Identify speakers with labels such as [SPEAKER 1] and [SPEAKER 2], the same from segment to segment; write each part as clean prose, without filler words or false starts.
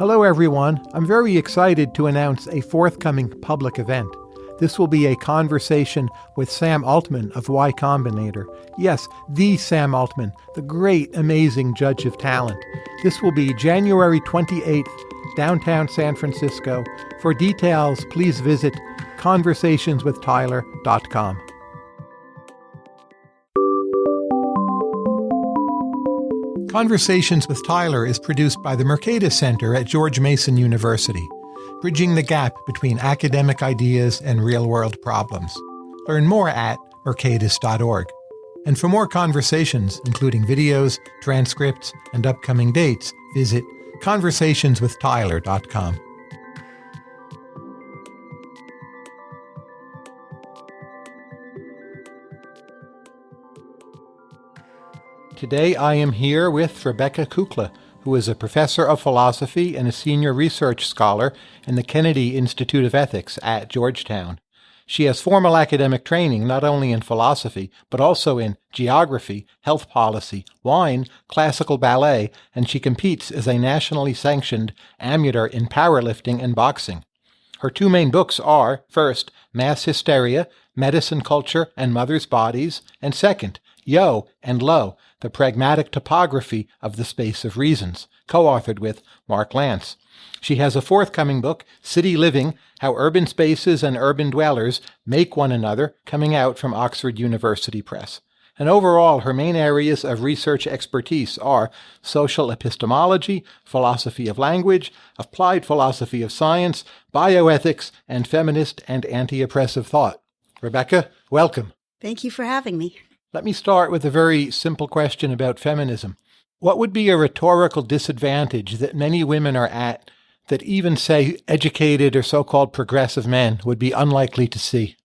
[SPEAKER 1] Hello everyone, I'm very excited to announce a forthcoming public event. This will be a conversation with Sam Altman of Y Combinator. Yes, the Sam Altman, the great, amazing judge of talent. This will be January 28th, downtown San Francisco. For details, please visit conversationswithtyler.com. Conversations with Tyler is produced by the Mercatus Center at George Mason University, bridging the gap between academic ideas and real-world problems. Learn more at mercatus.org. And for more conversations, including videos, transcripts, and upcoming dates, visit conversationswithtyler.com. Today I am here with Rebecca Kukla, who is a professor of philosophy and a senior research scholar in the Kennedy Institute of Ethics at Georgetown. She has formal academic training not only in philosophy, but also in geography, health policy, wine, classical ballet, and she competes as a nationally sanctioned amateur in powerlifting and boxing. Her two main books are, first, Mass Hysteria, Medicine, Culture, and Mother's Bodies, and second, Yo and Lo, The Pragmatic Topography of the Space of Reasons, co-authored with Mark Lance. She has a forthcoming book, City Living, How Urban Spaces and Urban Dwellers Make One Another, coming out from Oxford University Press. And overall, her main areas of research expertise are social epistemology, philosophy of language, applied philosophy of science, bioethics, and feminist and anti-oppressive thought. Rebecca, welcome.
[SPEAKER 2] Thank you for having me.
[SPEAKER 1] Let me start with a very simple question about feminism. What would be a rhetorical disadvantage that many women are at that even, say, educated or so-called progressive men would be unlikely to see?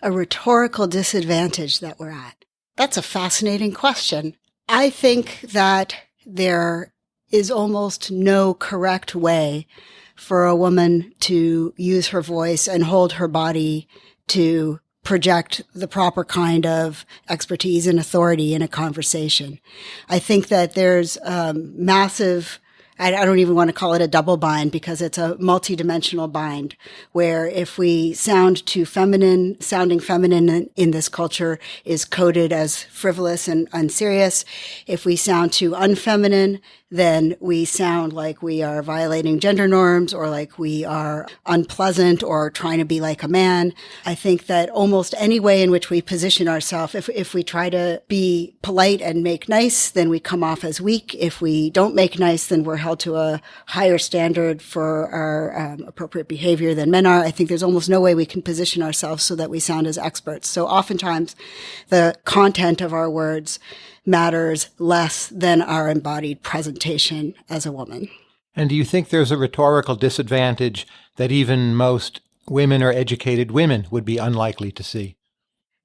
[SPEAKER 2] A rhetorical disadvantage that we're at. That's a fascinating question. I think that there is almost no correct way for a woman to use her voice and hold her body to project the proper kind of expertise and authority in a conversation. I think that there's massive, I don't even want to call it a double bind because it's a multidimensional bind where if we sound too feminine, sounding feminine in this culture is coded as frivolous and unserious. If we sound too unfeminine, then we sound like we are violating gender norms or like we are unpleasant or trying to be like a man. I think that almost any way in which we position ourselves, if we try to be polite and make nice, then we come off as weak. If we don't make nice, then we're held to a higher standard for our appropriate behavior than men are. I think there's almost no way we can position ourselves so that we sound as experts. So oftentimes the content of our words matters less than our embodied presentation as a woman.
[SPEAKER 1] And do you think there's a rhetorical disadvantage that even most women or educated women would be unlikely to see?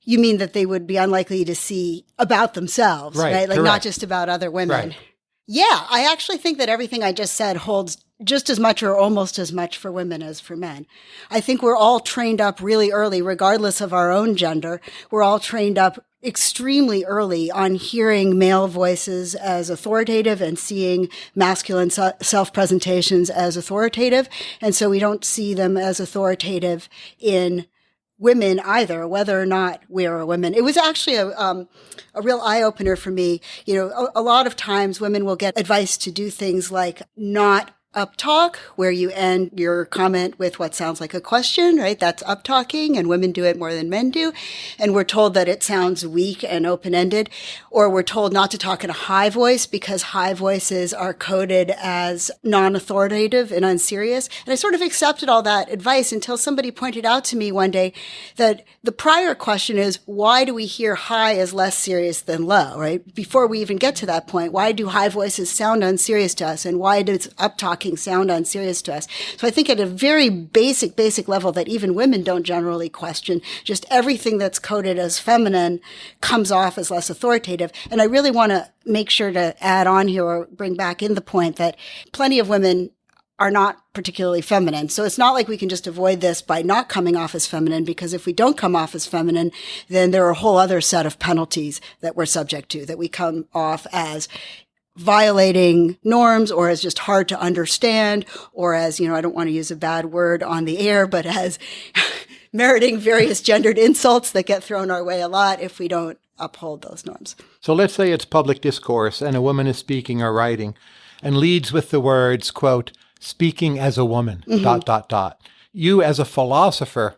[SPEAKER 2] You mean that they would be unlikely to see about themselves, right? Like
[SPEAKER 1] correct.
[SPEAKER 2] Not just about other women.
[SPEAKER 1] Right.
[SPEAKER 2] Yeah, I actually think that everything I just said holds just as much or almost as much for women as for men. I think we're all trained up really early, regardless of our own gender. We're all trained up extremely early on hearing male voices as authoritative and seeing masculine self-presentations as authoritative. And so we don't see them as authoritative in women either, whether or not we are women. It was actually a real eye-opener for me. You know, a lot of times women will get advice to do things like not uptalk, where you end your comment with what sounds like a question, right? That's uptalking, and women do it more than men do. And we're told that it sounds weak and open-ended, or we're told not to talk in a high voice because high voices are coded as non-authoritative and unserious. And I sort of accepted all that advice until somebody pointed out to me one day that the prior question is, why do we hear high as less serious than low, right? Before we even get to that point, why do high voices sound unserious to us? And why does uptalking sound unserious to us? So I think at a very basic level that even women don't generally question, just everything that's coded as feminine comes off as less authoritative. And I really want to make sure to add on here or bring back in the point that plenty of women are not particularly feminine. So it's not like we can just avoid this by not coming off as feminine, because if we don't come off as feminine, then there are a whole other set of penalties that we're subject to, that we come off as violating norms or as just hard to understand or as, I don't want to use a bad word on the air, but as meriting various gendered insults that get thrown our way a lot if we don't uphold those norms.
[SPEAKER 1] So let's say it's public discourse and a woman is speaking or writing and leads with the words, quote, speaking as a woman, ... You as a philosopher,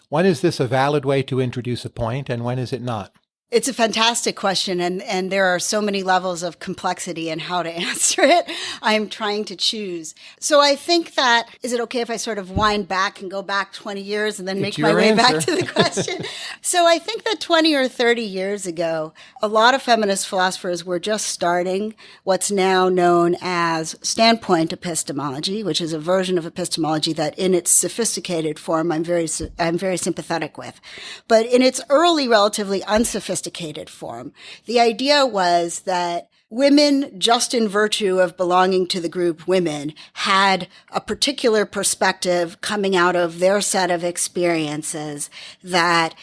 [SPEAKER 1] when is this a valid way to introduce a point and when is it not?
[SPEAKER 2] It's a fantastic question, and there are so many levels of complexity in how to answer it. I'm trying to choose. So I think that, is it okay if I sort of wind back and go back 20 years and then make my way back to the question? So I think that 20 or 30 years ago, a lot of feminist philosophers were just starting what's now known as standpoint epistemology, which is a version of epistemology that in its sophisticated form I'm very sympathetic with. But in its early, relatively unsophisticated form, the idea was that women, just in virtue of belonging to the group women, had a particular perspective coming out of their set of experiences that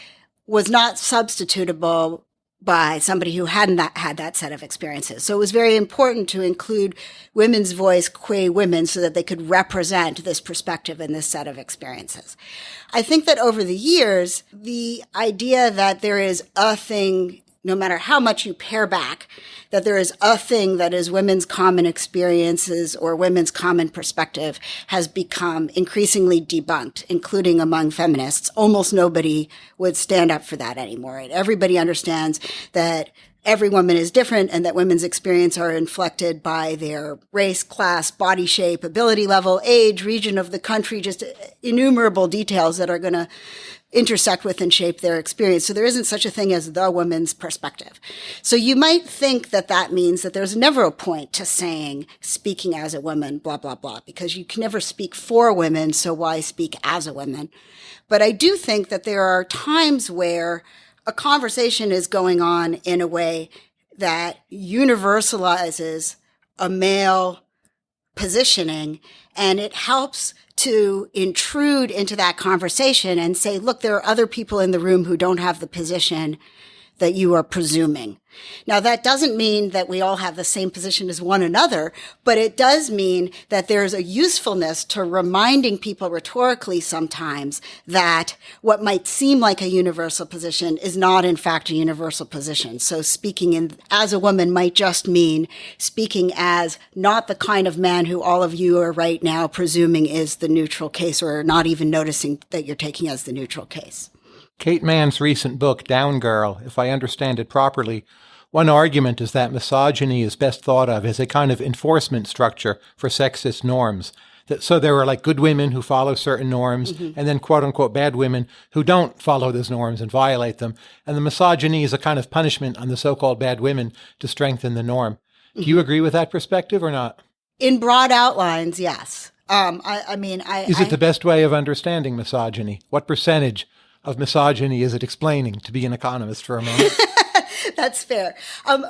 [SPEAKER 2] was not substitutable by somebody who hadn't had that set of experiences. So it was very important to include women's voice qua women so that they could represent this perspective and this set of experiences. I think that over the years, the idea that there is a thing, no matter how much you pare back, that there is a thing that is women's common experiences or women's common perspective has become increasingly debunked, including among feminists. Almost nobody would stand up for that anymore. Everybody understands that every woman is different and that women's experience are inflected by their race, class, body shape, ability level, age, region of the country, just innumerable details that are going to intersect with and shape their experience. So there isn't such a thing as the woman's perspective. So you might think that that means that there's never a point to saying speaking as a woman, blah, blah, blah, because you can never speak for women, so why speak as a woman? But I do think that there are times where a conversation is going on in a way that universalizes a male positioning, and it helps to intrude into that conversation and say, look, there are other people in the room who don't have the position that you are presuming. Now, that doesn't mean that we all have the same position as one another, but it does mean that there's a usefulness to reminding people rhetorically sometimes that what might seem like a universal position is not, in fact, a universal position. So speaking as a woman might just mean speaking as not the kind of man who all of you are right now presuming is the neutral case or not even noticing that you're taking as the neutral case.
[SPEAKER 1] Kate Mann's recent book, Down Girl, if I understand it properly, one argument is that misogyny is best thought of as a kind of enforcement structure for sexist norms. So there are like good women who follow certain norms and then quote unquote bad women who don't follow those norms and violate them. And the misogyny is a kind of punishment on the so-called bad women to strengthen the norm. Do you agree with that perspective or not?
[SPEAKER 2] In broad outlines, yes.
[SPEAKER 1] Is it the best way of understanding misogyny? What percentage of misogyny is it explaining, to be an economist for a moment?
[SPEAKER 2] That's fair.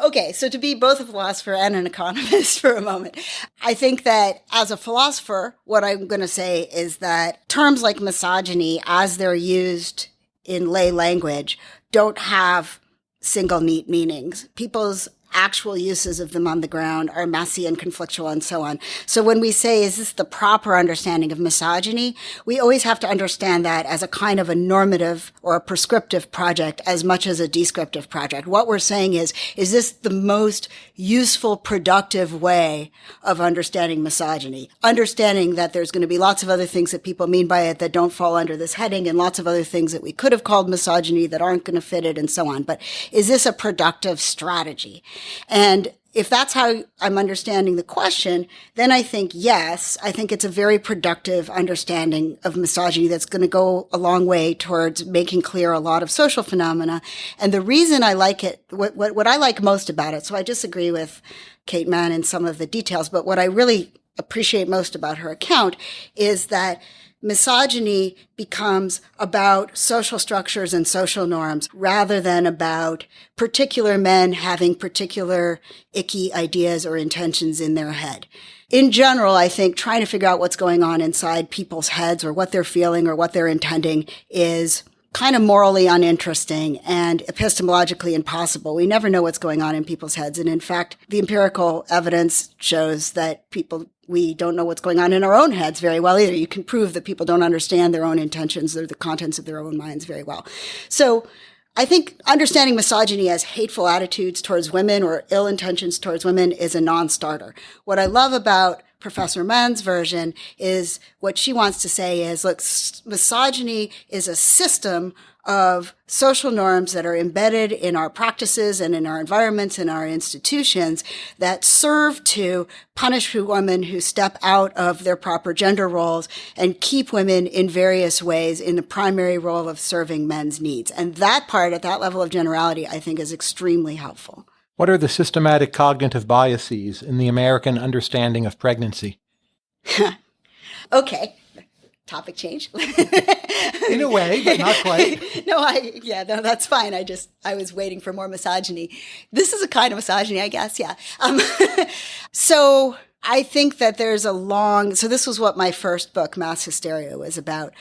[SPEAKER 2] Okay, so to be both a philosopher and an economist for a moment, I think that as a philosopher, what I'm going to say is that terms like misogyny, as they're used in lay language, don't have single neat meanings. People's actual uses of them on the ground are messy and conflictual and so on. So when we say, is this the proper understanding of misogyny, we always have to understand that as a kind of a normative or a prescriptive project as much as a descriptive project. What we're saying is this the most useful, productive way of understanding misogyny? Understanding that there's going to be lots of other things that people mean by it that don't fall under this heading and lots of other things that we could have called misogyny that aren't going to fit it and so on. But is this a productive strategy? And if that's how I'm understanding the question, then I think, yes, I think it's a very productive understanding of misogyny that's going to go a long way towards making clear a lot of social phenomena. And the reason I like it, what I like most about it, so I disagree with Kate Mann in some of the details, but what I really appreciate most about her account is that misogyny becomes about social structures and social norms rather than about particular men having particular icky ideas or intentions in their head. In general, I think trying to figure out what's going on inside people's heads or what they're feeling or what they're intending is kind of morally uninteresting and epistemologically impossible. We never know what's going on in people's heads. And in fact, the empirical evidence shows that we don't know what's going on in our own heads very well either. You can prove that people don't understand their own intentions or the contents of their own minds very well. So I think understanding misogyny as hateful attitudes towards women or ill intentions towards women is a non-starter. What I love about Professor Mann's version is what she wants to say is, look, misogyny is a system of social norms that are embedded in our practices and in our environments and our institutions that serve to punish women who step out of their proper gender roles and keep women in various ways in the primary role of serving men's needs. And that part at that level of generality, I think, is extremely helpful.
[SPEAKER 1] What are the systematic cognitive biases in the American understanding of pregnancy?
[SPEAKER 2] Okay. Topic change.
[SPEAKER 1] In a way, but not quite.
[SPEAKER 2] No, that's fine. I was waiting for more misogyny. This is a kind of misogyny, I guess. Yeah. So I think that so this was what my first book, Mass Hysteria, was about.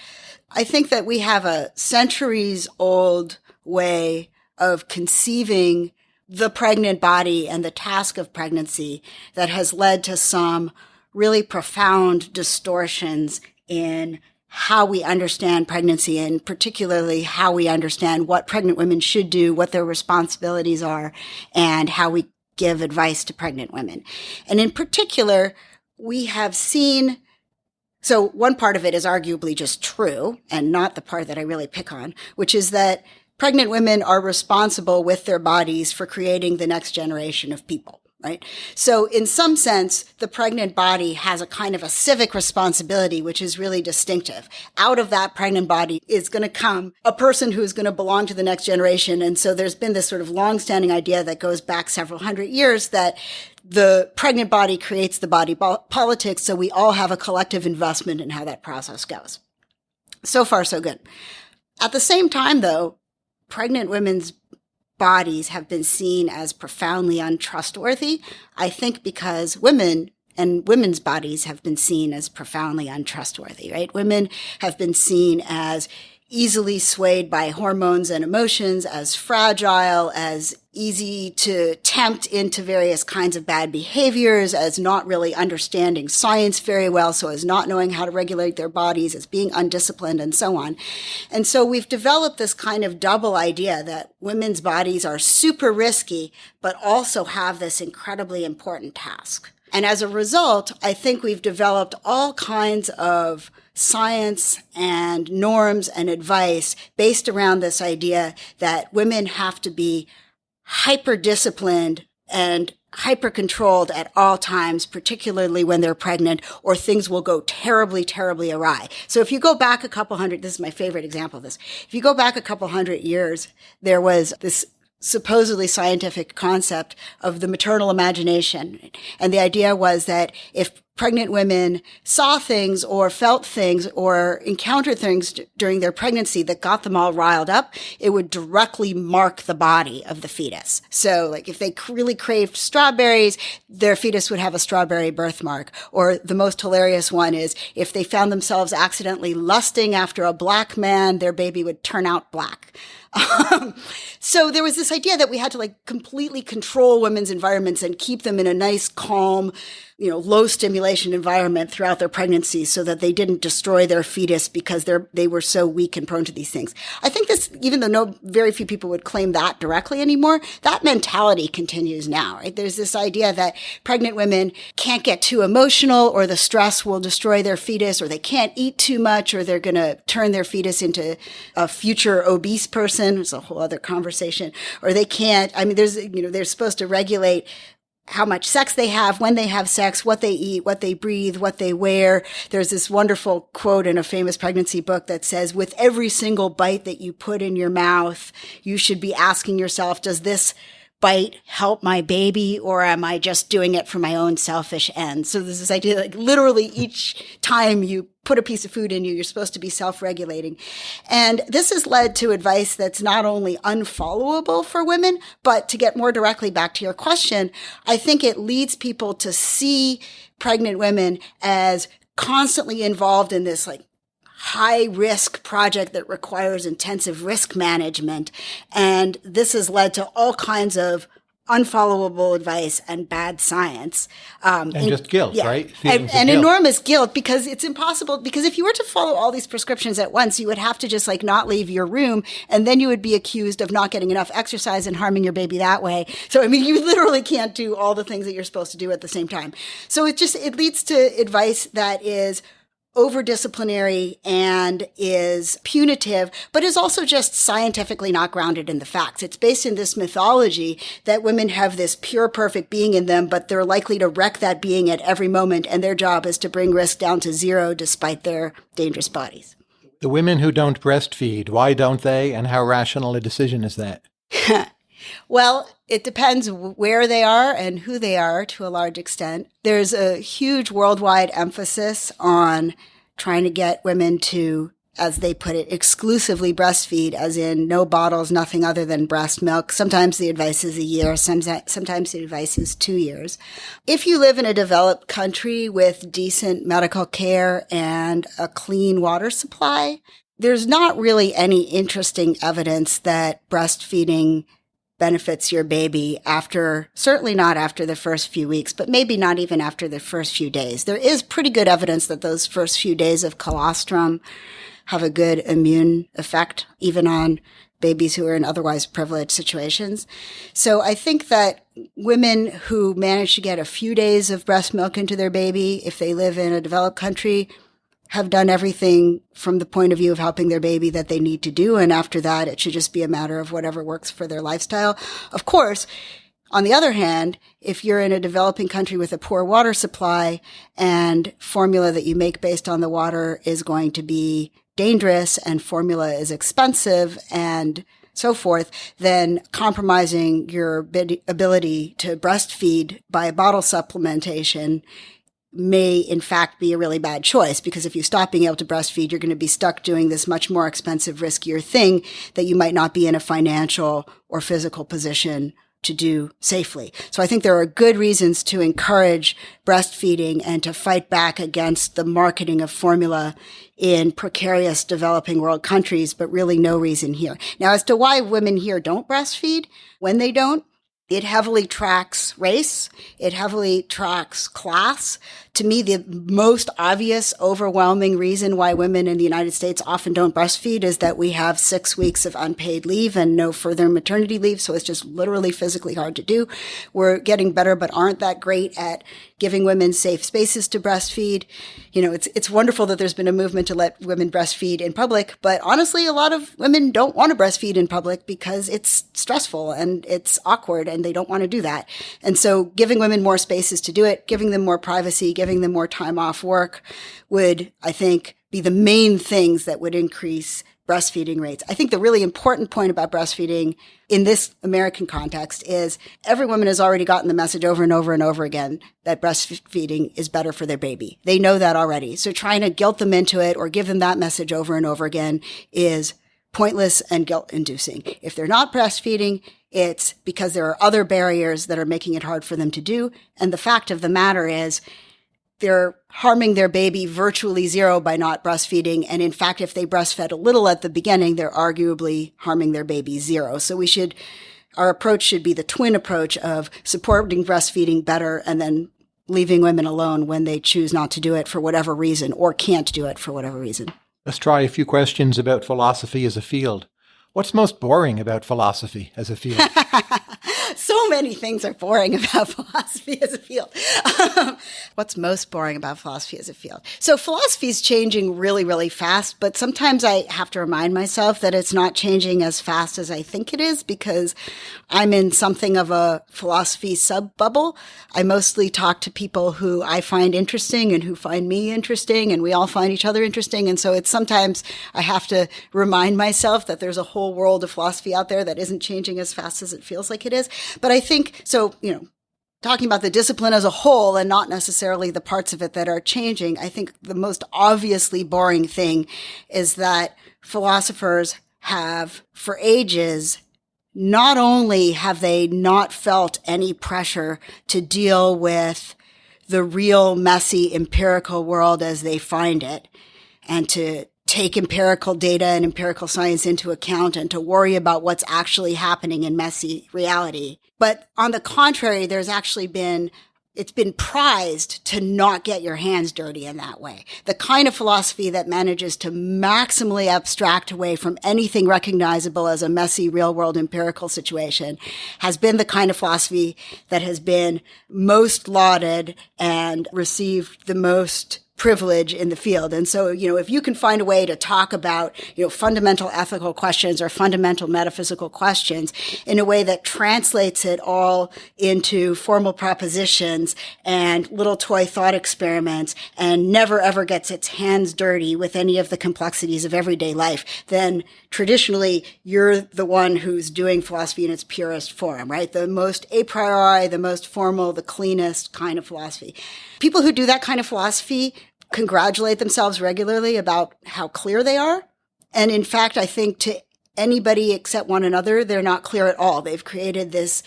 [SPEAKER 2] I think that we have a centuries old way of conceiving the pregnant body and the task of pregnancy that has led to some really profound distortions in how we understand pregnancy, and particularly how we understand what pregnant women should do, what their responsibilities are, and how we give advice to pregnant women. And in particular, we have seen, so one part of it is arguably just true, and not the part that I really pick on, which is that pregnant women are responsible with their bodies for creating the next generation of people, right? So in some sense, the pregnant body has a kind of a civic responsibility, which is really distinctive. Out of that pregnant body is going to come a person who is going to belong to the next generation. And so there's been this sort of longstanding idea that goes back several hundred years that the pregnant body creates the body politics. So we all have a collective investment in how that process goes. So far, so good. At the same time, though, pregnant women's bodies have been seen as profoundly untrustworthy, I think because women's bodies have been seen as profoundly untrustworthy, right? Women have been seen as easily swayed by hormones and emotions, as fragile, as easy to tempt into various kinds of bad behaviors, as not really understanding science very well, so as not knowing how to regulate their bodies, as being undisciplined, and so on. And so we've developed this kind of double idea that women's bodies are super risky, but also have this incredibly important task. And as a result, I think we've developed all kinds of science and norms and advice based around this idea that women have to be hyper-disciplined and hyper-controlled at all times, particularly when they're pregnant, or things will go terribly, terribly awry. So if you go back this is my favorite example of this. If you go back a couple hundred years, there was this supposedly scientific concept of the maternal imagination. And the idea was that if pregnant women saw things or felt things or encountered things during their pregnancy that got them all riled up, it would directly mark the body of the fetus. So like if they really craved strawberries, their fetus would have a strawberry birthmark. Or the most hilarious one is if they found themselves accidentally lusting after a black man, their baby would turn out black. So there was this idea that we had to like completely control women's environments and keep them in a nice, calm, low stimulation environment throughout their pregnancy so that they didn't destroy their fetus because they were so weak and prone to these things. I think this, even though very few people would claim that directly anymore, that mentality continues now, right? There's this idea that pregnant women can't get too emotional or the stress will destroy their fetus, or they can't eat too much, or they're going to turn their fetus into a future obese person. It's a whole other conversation. Or they can't, they're supposed to regulate how much sex they have, when they have sex, what they eat, what they breathe, what they wear. There's this wonderful quote in a famous pregnancy book that says, with every single bite that you put in your mouth, you should be asking yourself, does this bite help my baby, or am I just doing it for my own selfish ends? So there's this idea like literally each time you put a piece of food in you, you're supposed to be self-regulating. And this has led to advice that's not only unfollowable for women, but to get more directly back to your question, I think it leads people to see pregnant women as constantly involved in this like high risk project that requires intensive risk management. And this has led to all kinds of unfollowable advice and bad science.
[SPEAKER 1] And just guilt, right?
[SPEAKER 2] And
[SPEAKER 1] guilt.
[SPEAKER 2] enormous guilt, because it's impossible. Because if you were to follow all these prescriptions at once, you would have to just like not leave your room. And then you would be accused of not getting enough exercise and harming your baby that way. So, I mean, you literally can't do all the things that you're supposed to do at the same time. So it leads to advice that is over-disciplinary and is punitive, but is also just scientifically not grounded in the facts. It's based in this mythology that women have this pure, perfect being in them, but they're likely to wreck that being at every moment, and their job is to bring risk down to zero despite their dangerous bodies.
[SPEAKER 1] The women who don't breastfeed, why don't they, and how rational a decision is that?
[SPEAKER 2] Well, it depends where they are and who they are to a large extent. There's a huge worldwide emphasis on trying to get women to, as they put it, exclusively breastfeed, as in no bottles, nothing other than breast milk. Sometimes the advice is a year, sometimes the advice is 2 years. If you live in a developed country with decent medical care and a clean water supply, there's not really any interesting evidence that breastfeeding benefits your baby certainly not after the first few weeks, but maybe not even after the first few days. There is pretty good evidence that those first few days of colostrum have a good immune effect, even on babies who are in otherwise privileged situations. So I think that women who manage to get a few days of breast milk into their baby, if they live in a developed country, have done everything from the point of view of helping their baby that they need to do. And after that, it should just be a matter of whatever works for their lifestyle. Of course, on the other hand, if you're in a developing country with a poor water supply and formula that you make based on the water is going to be dangerous and formula is expensive and so forth, then compromising your ability to breastfeed by bottle supplementation may in fact be a really bad choice, because if you stop being able to breastfeed, you're going to be stuck doing this much more expensive, riskier thing that you might not be in a financial or physical position to do safely. So I think there are good reasons to encourage breastfeeding and to fight back against the marketing of formula in precarious developing world countries, but really no reason here. Now, as to why women here don't breastfeed, when they don't, it heavily tracks race. It heavily tracks class. To me, the most obvious, overwhelming reason why women in the United States often don't breastfeed is that we have 6 weeks of unpaid leave and no further maternity leave. So it's just literally physically hard to do. We're getting better, but aren't that great at giving women safe spaces to breastfeed. You know, it's wonderful that there's been a movement to let women breastfeed in public, but honestly, a lot of women don't want to breastfeed in public because it's stressful and it's awkward and they don't want to do that. And so giving women more spaces to do it, giving them more privacy, giving them more time off work would, I think, be the main things that would increase breastfeeding rates. I think the really important point about breastfeeding in this American context is every woman has already gotten the message over and over and over again that breastfeeding is better for their baby. They know that already. So trying to guilt them into it or give them that message over and over again is pointless and guilt-inducing. If they're not breastfeeding, it's because there are other barriers that are making it hard for them to do. And the fact of the matter is, they're harming their baby virtually zero by not breastfeeding. And in fact, if they breastfed a little at the beginning, they're arguably harming their baby zero. So our approach should be the twin approach of supporting breastfeeding better and then leaving women alone when they choose not to do it for whatever reason or can't do it for whatever reason.
[SPEAKER 1] Let's try a few questions about philosophy as a field. What's most boring about philosophy as a field?
[SPEAKER 2] So many things are boring about philosophy as a field. What's most boring about philosophy as a field? So philosophy is changing really, really fast, but sometimes I have to remind myself that it's not changing as fast as I think it is because I'm in something of a philosophy sub-bubble. I mostly talk to people who I find interesting and who find me interesting, and we all find each other interesting. And so it's sometimes I have to remind myself that there's a whole world of philosophy out there that isn't changing as fast as it feels like it is. But I think, so, talking about the discipline as a whole and not necessarily the parts of it that are changing, I think the most obviously boring thing is that philosophers have, for ages, not only have they not felt any pressure to deal with the real messy empirical world as they find it and to take empirical data and empirical science into account and to worry about what's actually happening in messy reality. But on the contrary, it's been prized to not get your hands dirty in that way. The kind of philosophy that manages to maximally abstract away from anything recognizable as a messy real world empirical situation has been the kind of philosophy that has been most lauded and received the most privilege in the field. And so, if you can find a way to talk about, fundamental ethical questions or fundamental metaphysical questions in a way that translates it all into formal propositions and little toy thought experiments and never ever gets its hands dirty with any of the complexities of everyday life, then traditionally you're the one who's doing philosophy in its purest form, right? The most a priori, the most formal, the cleanest kind of philosophy. People who do that kind of philosophy congratulate themselves regularly about how clear they are. And in fact, I think to anybody except one another, they're not clear at all. They've created this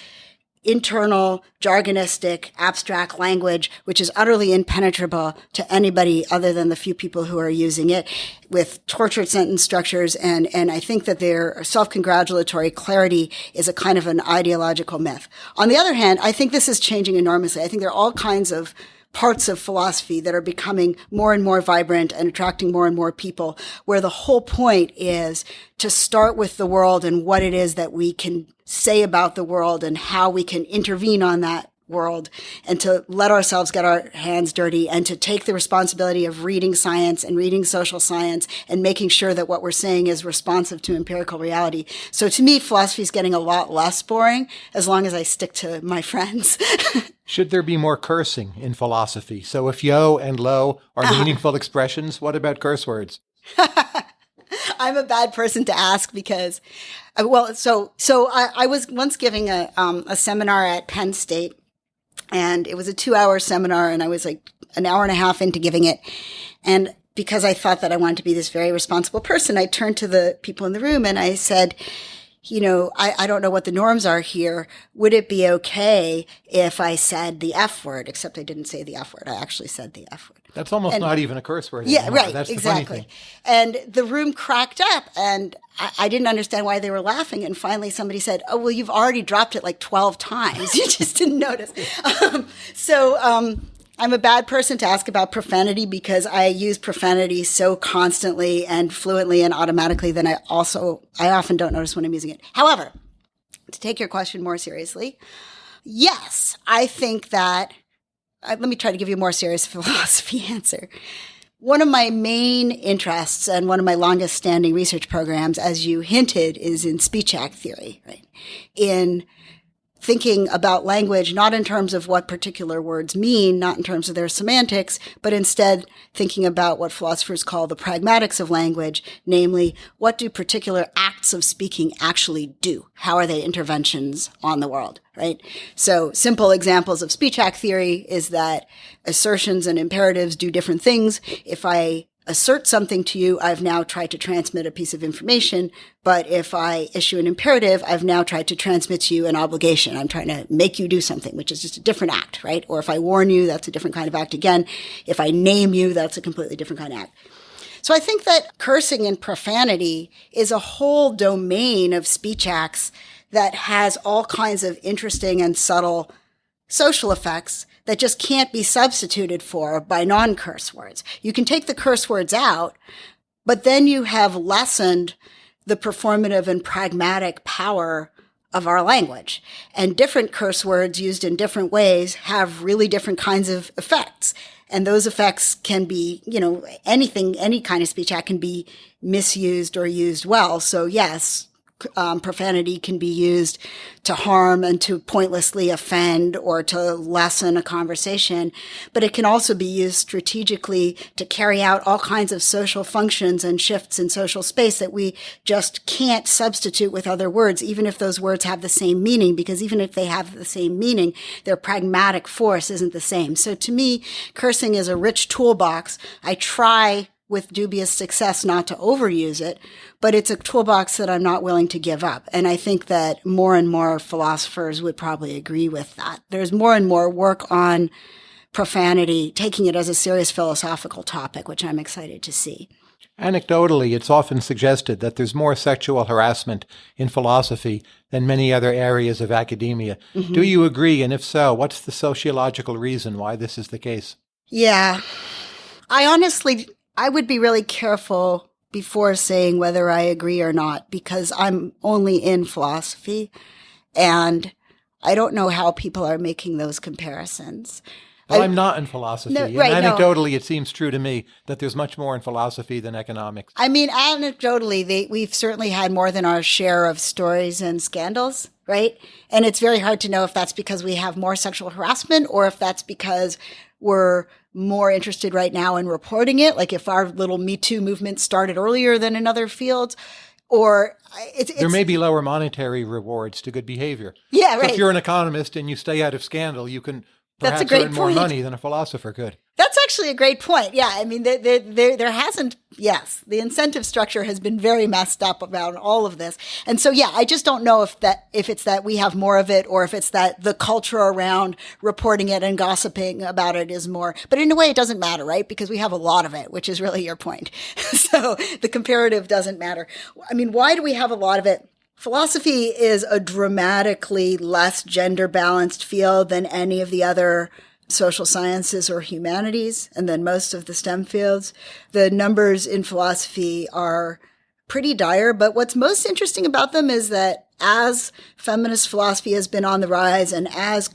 [SPEAKER 2] internal, jargonistic, abstract language, which is utterly impenetrable to anybody other than the few people who are using it, with tortured sentence structures. And I think that their self-congratulatory clarity is a kind of an ideological myth. On the other hand, I think this is changing enormously. I think there are all kinds of parts of philosophy that are becoming more and more vibrant and attracting more and more people, where the whole point is to start with the world and what it is that we can say about the world and how we can intervene on that world, and to let ourselves get our hands dirty and to take the responsibility of reading science and reading social science and making sure that what we're saying is responsive to empirical reality. So to me, philosophy is getting a lot less boring as long as I stick to my friends.
[SPEAKER 1] Should there be more cursing in philosophy? So if yo and lo are meaningful expressions, what about curse words?
[SPEAKER 2] I'm a bad person to ask because, I was once giving a seminar at Penn State, and it was a 2-hour seminar, and I was like an hour and a half into giving it. And because I thought that I wanted to be this very responsible person, I turned to the people in the room and I said, I don't know what the norms are here. Would it be okay if I said the F word? Except I didn't say the F word. I actually said the F word.
[SPEAKER 1] That's almost not even a curse word
[SPEAKER 2] Yeah,
[SPEAKER 1] anymore.
[SPEAKER 2] right.
[SPEAKER 1] That's
[SPEAKER 2] exactly.
[SPEAKER 1] The funny thing.
[SPEAKER 2] And the room cracked up, and I didn't understand why they were laughing. And finally somebody said, "Oh, well, you've already dropped it like 12 times. You just didn't notice." I'm a bad person to ask about profanity because I use profanity so constantly and fluently and automatically that I often don't notice when I'm using it. However, to take your question more seriously, yes, I think that, let me try to give you a more serious philosophy answer. One of my main interests and one of my longest standing research programs, as you hinted, is in speech act theory, right? In thinking about language, not in terms of what particular words mean, not in terms of their semantics, but instead thinking about what philosophers call the pragmatics of language, namely, what do particular acts of speaking actually do? How are they interventions on the world, right? So simple examples of speech act theory is that assertions and imperatives do different things. If I assert something to you, I've now tried to transmit a piece of information. But if I issue an imperative, I've now tried to transmit to you an obligation. I'm trying to make you do something, which is just a different act, right? Or if I warn you, that's a different kind of act again. If I name you, that's a completely different kind of act. So I think that cursing and profanity is a whole domain of speech acts that has all kinds of interesting and subtle social effects that just can't be substituted for by non-curse words. You can take the curse words out, but then you have lessened the performative and pragmatic power of our language. And different curse words used in different ways have really different kinds of effects. And those effects can be, anything, any kind of speech act can be misused or used well. So yes, profanity can be used to harm and to pointlessly offend or to lessen a conversation, but it can also be used strategically to carry out all kinds of social functions and shifts in social space that we just can't substitute with other words, even if those words have the same meaning, because even if they have the same meaning, their pragmatic force isn't the same. So to me, cursing is a rich toolbox. I try with dubious success not to overuse it, but it's a toolbox that I'm not willing to give up. And I think that more and more philosophers would probably agree with that. There's more and more work on profanity, taking it as a serious philosophical topic, which I'm excited to see.
[SPEAKER 1] Anecdotally, it's often suggested that there's more sexual harassment in philosophy than many other areas of academia. Mm-hmm. Do you agree? And if so, what's the sociological reason why this is the case?
[SPEAKER 2] Yeah. I would be really careful before saying whether I agree or not, because I'm only in philosophy and I don't know how people are making those comparisons.
[SPEAKER 1] Well, I'm not in philosophy.
[SPEAKER 2] No,
[SPEAKER 1] and
[SPEAKER 2] right,
[SPEAKER 1] anecdotally, it seems true to me that there's much more in philosophy than economics.
[SPEAKER 2] I mean, anecdotally, we've certainly had more than our share of stories and scandals, right? And it's very hard to know if that's because we have more sexual harassment or if that's because we're more interested right now in reporting it, like if our little Me Too movement started earlier than in other fields. Or there
[SPEAKER 1] may be lower monetary rewards to good behavior.
[SPEAKER 2] Yeah,
[SPEAKER 1] so
[SPEAKER 2] right.
[SPEAKER 1] If you're an economist and you stay out of scandal, you can
[SPEAKER 2] That's a
[SPEAKER 1] perhaps
[SPEAKER 2] great
[SPEAKER 1] earn more
[SPEAKER 2] point.
[SPEAKER 1] money than a philosopher could.
[SPEAKER 2] That's actually a great point. Yeah, I mean, there hasn't, yes, the incentive structure has been very messed up about all of this. And so, yeah, I just don't know if it's that we have more of it or if it's that the culture around reporting it and gossiping about it is more. But in a way, it doesn't matter, right? Because we have a lot of it, which is really your point. So the comparative doesn't matter. I mean, why do we have a lot of it? Philosophy is a dramatically less gender balanced field than any of the other social sciences or humanities, and then most of the STEM fields. The numbers in philosophy are pretty dire, but what's most interesting about them is that as feminist philosophy has been on the rise and as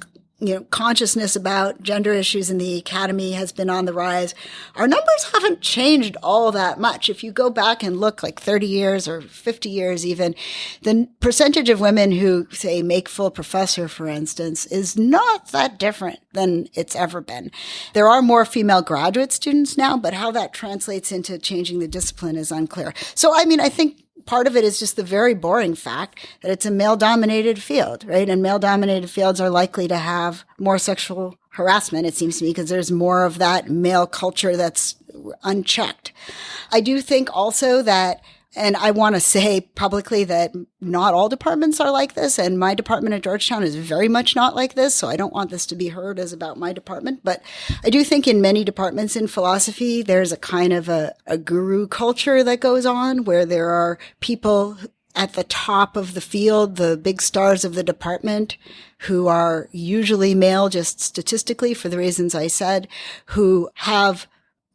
[SPEAKER 2] consciousness about gender issues in the academy has been on the rise, our numbers haven't changed all that much. If you go back and look like 30 years or 50 years even, the percentage of women who, say, make full professor, for instance, is not that different than it's ever been. There are more female graduate students now, but how that translates into changing the discipline is unclear. So, I mean, I think part of it is just the very boring fact that it's a male-dominated field, right? And male-dominated fields are likely to have more sexual harassment, it seems to me, because there's more of that male culture that's unchecked. I do think also that, and I want to say publicly that not all departments are like this, and my department at Georgetown is very much not like this, so I don't want this to be heard as about my department. But I do think in many departments in philosophy, there's a kind of a guru culture that goes on, where there are people at the top of the field, the big stars of the department, who are usually male just statistically for the reasons I said, who have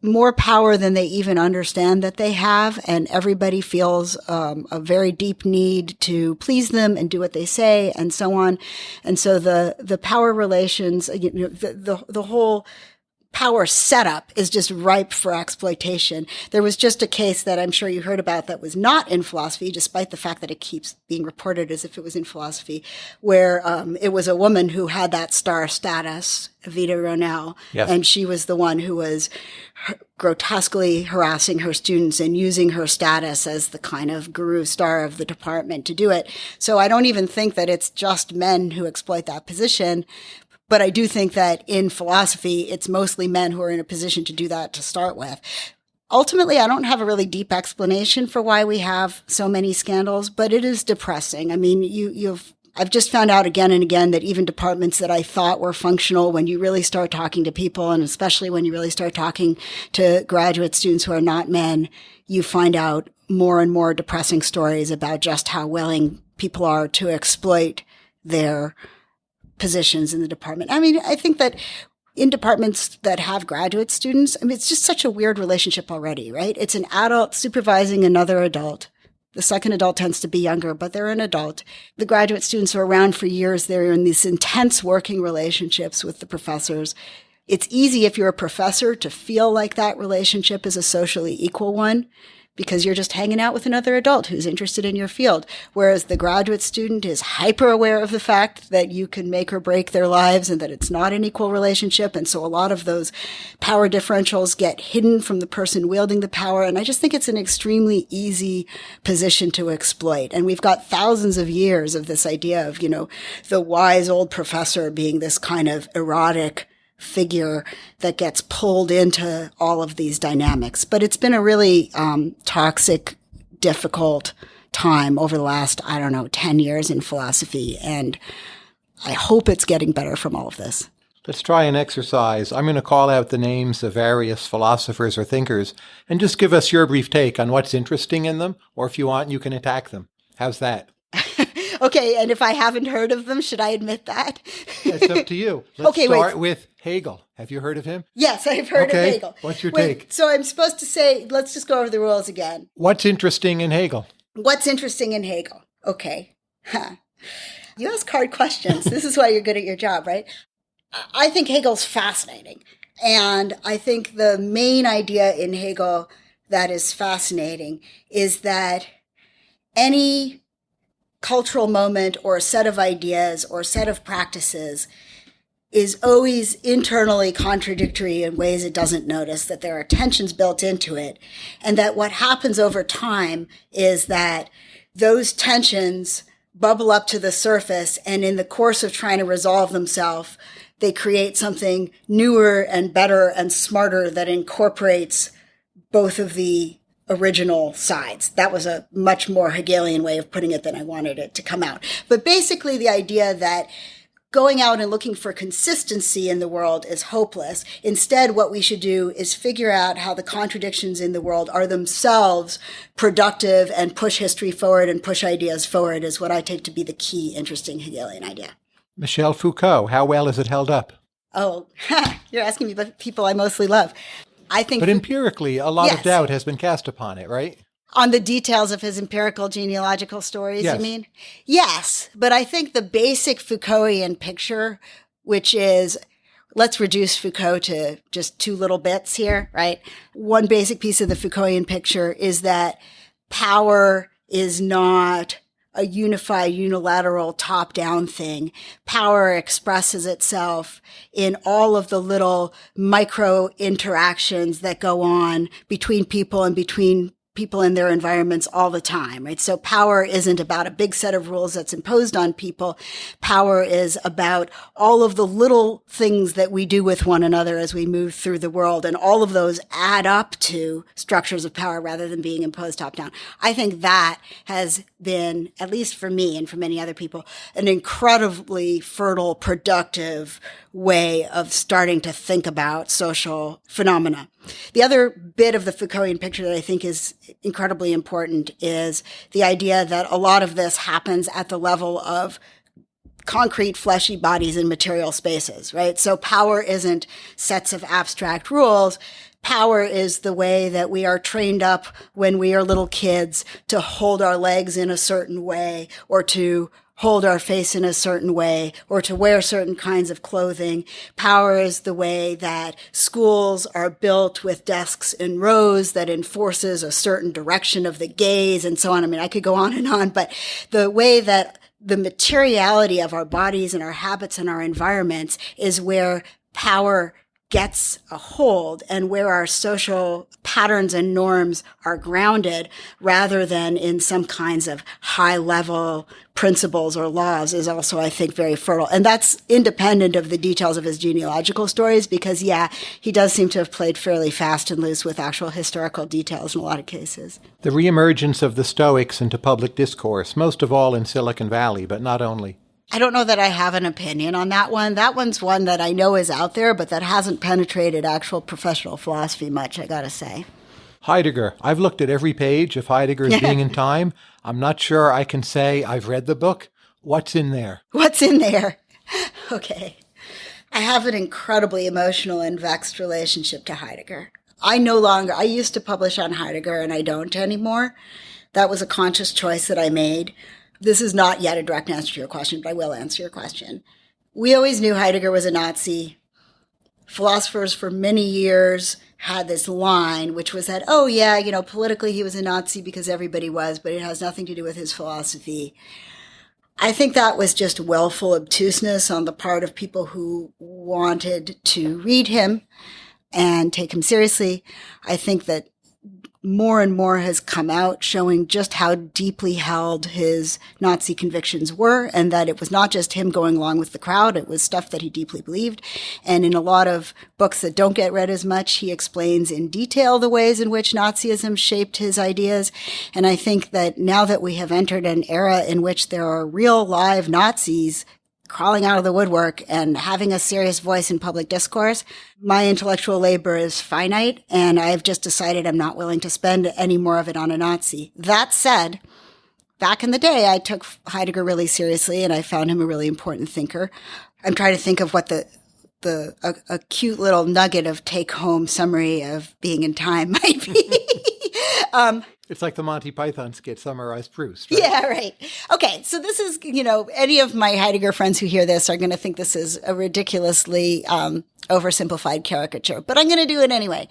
[SPEAKER 2] more power than they even understand that they have, and everybody feels a very deep need to please them and do what they say, and so on. And so the power relations, the whole power setup is just ripe for exploitation. There was just a case that I'm sure you heard about that was not in philosophy, despite the fact that it keeps being reported as if it was in philosophy, where it was a woman who had that star status, Vita Ronell,
[SPEAKER 1] yes.
[SPEAKER 2] And she was the one who was grotesquely harassing her students and using her status as the kind of guru star of the department to do it. So I don't even think that it's just men who exploit that position. But I do think that in philosophy, it's mostly men who are in a position to do that to start with. Ultimately, I don't have a really deep explanation for why we have so many scandals, but it is depressing. I mean, I've just found out again and again that even departments that I thought were functional, when you really start talking to people, and especially when you really start talking to graduate students who are not men, you find out more and more depressing stories about just how willing people are to exploit their positions in the department. I mean, I think that in departments that have graduate students, I mean, it's just such a weird relationship already, right? It's an adult supervising another adult. The second adult tends to be younger, but they're an adult. The graduate students are around for years. They're in these intense working relationships with the professors. It's easy if you're a professor to feel like that relationship is a socially equal one, because you're just hanging out with another adult who's interested in your field. Whereas the graduate student is hyper aware of the fact that you can make or break their lives and that it's not an equal relationship. And so a lot of those power differentials get hidden from the person wielding the power. And I just think it's an extremely easy position to exploit. And we've got thousands of years of this idea of, the wise old professor being this kind of erotic figure that gets pulled into all of these dynamics. But it's been a really toxic, difficult time over the last, 10 years in philosophy. And I hope it's getting better from all of this.
[SPEAKER 1] Let's try an exercise. I'm going to call out the names of various philosophers or thinkers and just give us your brief take on what's interesting in them, or if you want, you can attack them. How's that?
[SPEAKER 2] Okay, and if I haven't heard of them, should I admit that?
[SPEAKER 1] It's up to you. Let's start with Hegel. Have you heard of him?
[SPEAKER 2] Yes, I've heard of Hegel.
[SPEAKER 1] What's your take?
[SPEAKER 2] So I'm supposed to say, let's just go over the rules again.
[SPEAKER 1] What's interesting in Hegel?
[SPEAKER 2] What's interesting in Hegel? Okay. You ask hard questions. This is why you're good at your job, right? I think Hegel's fascinating. And I think the main idea in Hegel that is fascinating is that any cultural moment or a set of ideas or set of practices is always internally contradictory in ways it doesn't notice, that there are tensions built into it, and that what happens over time is that those tensions bubble up to the surface, and in the course of trying to resolve themselves, they create something newer and better and smarter that incorporates both of the original sides. That was a much more Hegelian way of putting it than I wanted it to come out. But basically the idea that going out and looking for consistency in the world is hopeless. Instead, what we should do is figure out how the contradictions in the world are themselves productive and push history forward and push ideas forward is what I take to be the key interesting Hegelian idea.
[SPEAKER 1] Michel Foucault, how well is it held up?
[SPEAKER 2] Oh, you're asking me about people I mostly love. I think,
[SPEAKER 1] but empirically, a lot of doubt has been cast upon it, right?
[SPEAKER 2] On the details of his empirical genealogical stories,
[SPEAKER 1] yes.
[SPEAKER 2] You mean? Yes, but I think the basic Foucaultian picture, which is, let's reduce Foucault to just two little bits here, right? One basic piece of the Foucaultian picture is that power is not a unified, unilateral, top-down thing. Power expresses itself in all of the little micro interactions that go on between people and between people in their environments all the time, right? So power isn't about a big set of rules that's imposed on people. Power is about all of the little things that we do with one another as we move through the world. And all of those add up to structures of power rather than being imposed top down. I think that has been, at least for me and for many other people, an incredibly fertile, productive way of starting to think about social phenomena. The other bit of the Foucaultian picture that I think is incredibly important is the idea that a lot of this happens at the level of concrete, fleshy bodies in material spaces, right? So power isn't sets of abstract rules. Power is the way that we are trained up when we are little kids to hold our legs in a certain way or to hold our face in a certain way or to wear certain kinds of clothing. Power is the way that schools are built with desks in rows that enforces a certain direction of the gaze and so on. I mean, I could go on, but the way that the materiality of our bodies and our habits and our environments is where power gets a hold and where our social patterns and norms are grounded rather than in some kinds of high level principles or laws is also, I think, very fertile. And that's independent of the details of his genealogical stories because, he does seem to have played fairly fast and loose with actual historical details in a lot of cases.
[SPEAKER 1] The reemergence of the Stoics into public discourse, most of all in Silicon Valley, but not only.
[SPEAKER 2] I don't know that I have an opinion on that one. That one's one that I know is out there, but that hasn't penetrated actual professional philosophy much, I gotta say.
[SPEAKER 1] Heidegger. I've looked at every page of Heidegger's Being in Time. I'm not sure I can say I've read the book. What's in there?
[SPEAKER 2] What's in there? Okay. I have an incredibly emotional and vexed relationship to Heidegger. I used to publish on Heidegger and I don't anymore. That was a conscious choice that I made. This is not yet a direct answer to your question, but I will answer your question. We always knew Heidegger was a Nazi. Philosophers for many years had this line, which was that, politically he was a Nazi because everybody was, but it has nothing to do with his philosophy. I think that was just willful obtuseness on the part of people who wanted to read him and take him seriously. I think that more and more has come out showing just how deeply held his Nazi convictions were and that it was not just him going along with the crowd. It was stuff that he deeply believed. And in a lot of books that don't get read as much, he explains in detail the ways in which Nazism shaped his ideas. And I think that now that we have entered an era in which there are real live Nazis crawling out of the woodwork and having a serious voice in public discourse, my intellectual labor is finite, and I've just decided I'm not willing to spend any more of it on a Nazi. That said, back in the day, I took Heidegger really seriously, and I found him a really important thinker. I'm trying to think of what a cute little nugget of take-home summary of being in time might be.
[SPEAKER 1] It's like the Monty Python skit, Summarized Proust, right?
[SPEAKER 2] Yeah, right. Okay, so this is, any of my Heidegger friends who hear this are going to think this is a ridiculously oversimplified caricature, but I'm going to do it anyway.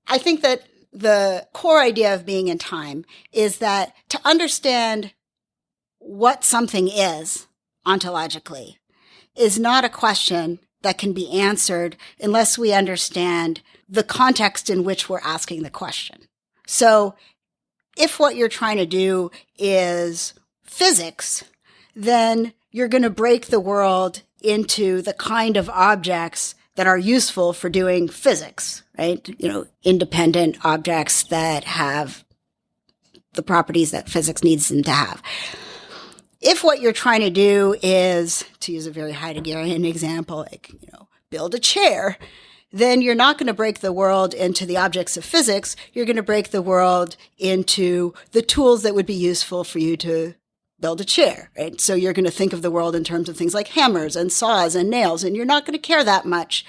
[SPEAKER 2] I think that the core idea of being in time is that to understand what something is ontologically is not a question that can be answered unless we understand the context in which we're asking the question. So if what you're trying to do is physics, then you're going to break the world into the kind of objects that are useful for doing physics, right? Independent objects that have the properties that physics needs them to have. If what you're trying to do is, to use a very Heideggerian example, like, build a chair, then you're not going to break the world into the objects of physics. You're going to break the world into the tools that would be useful for you to build a chair, right? So you're going to think of the world in terms of things like hammers and saws and nails, and you're not going to care that much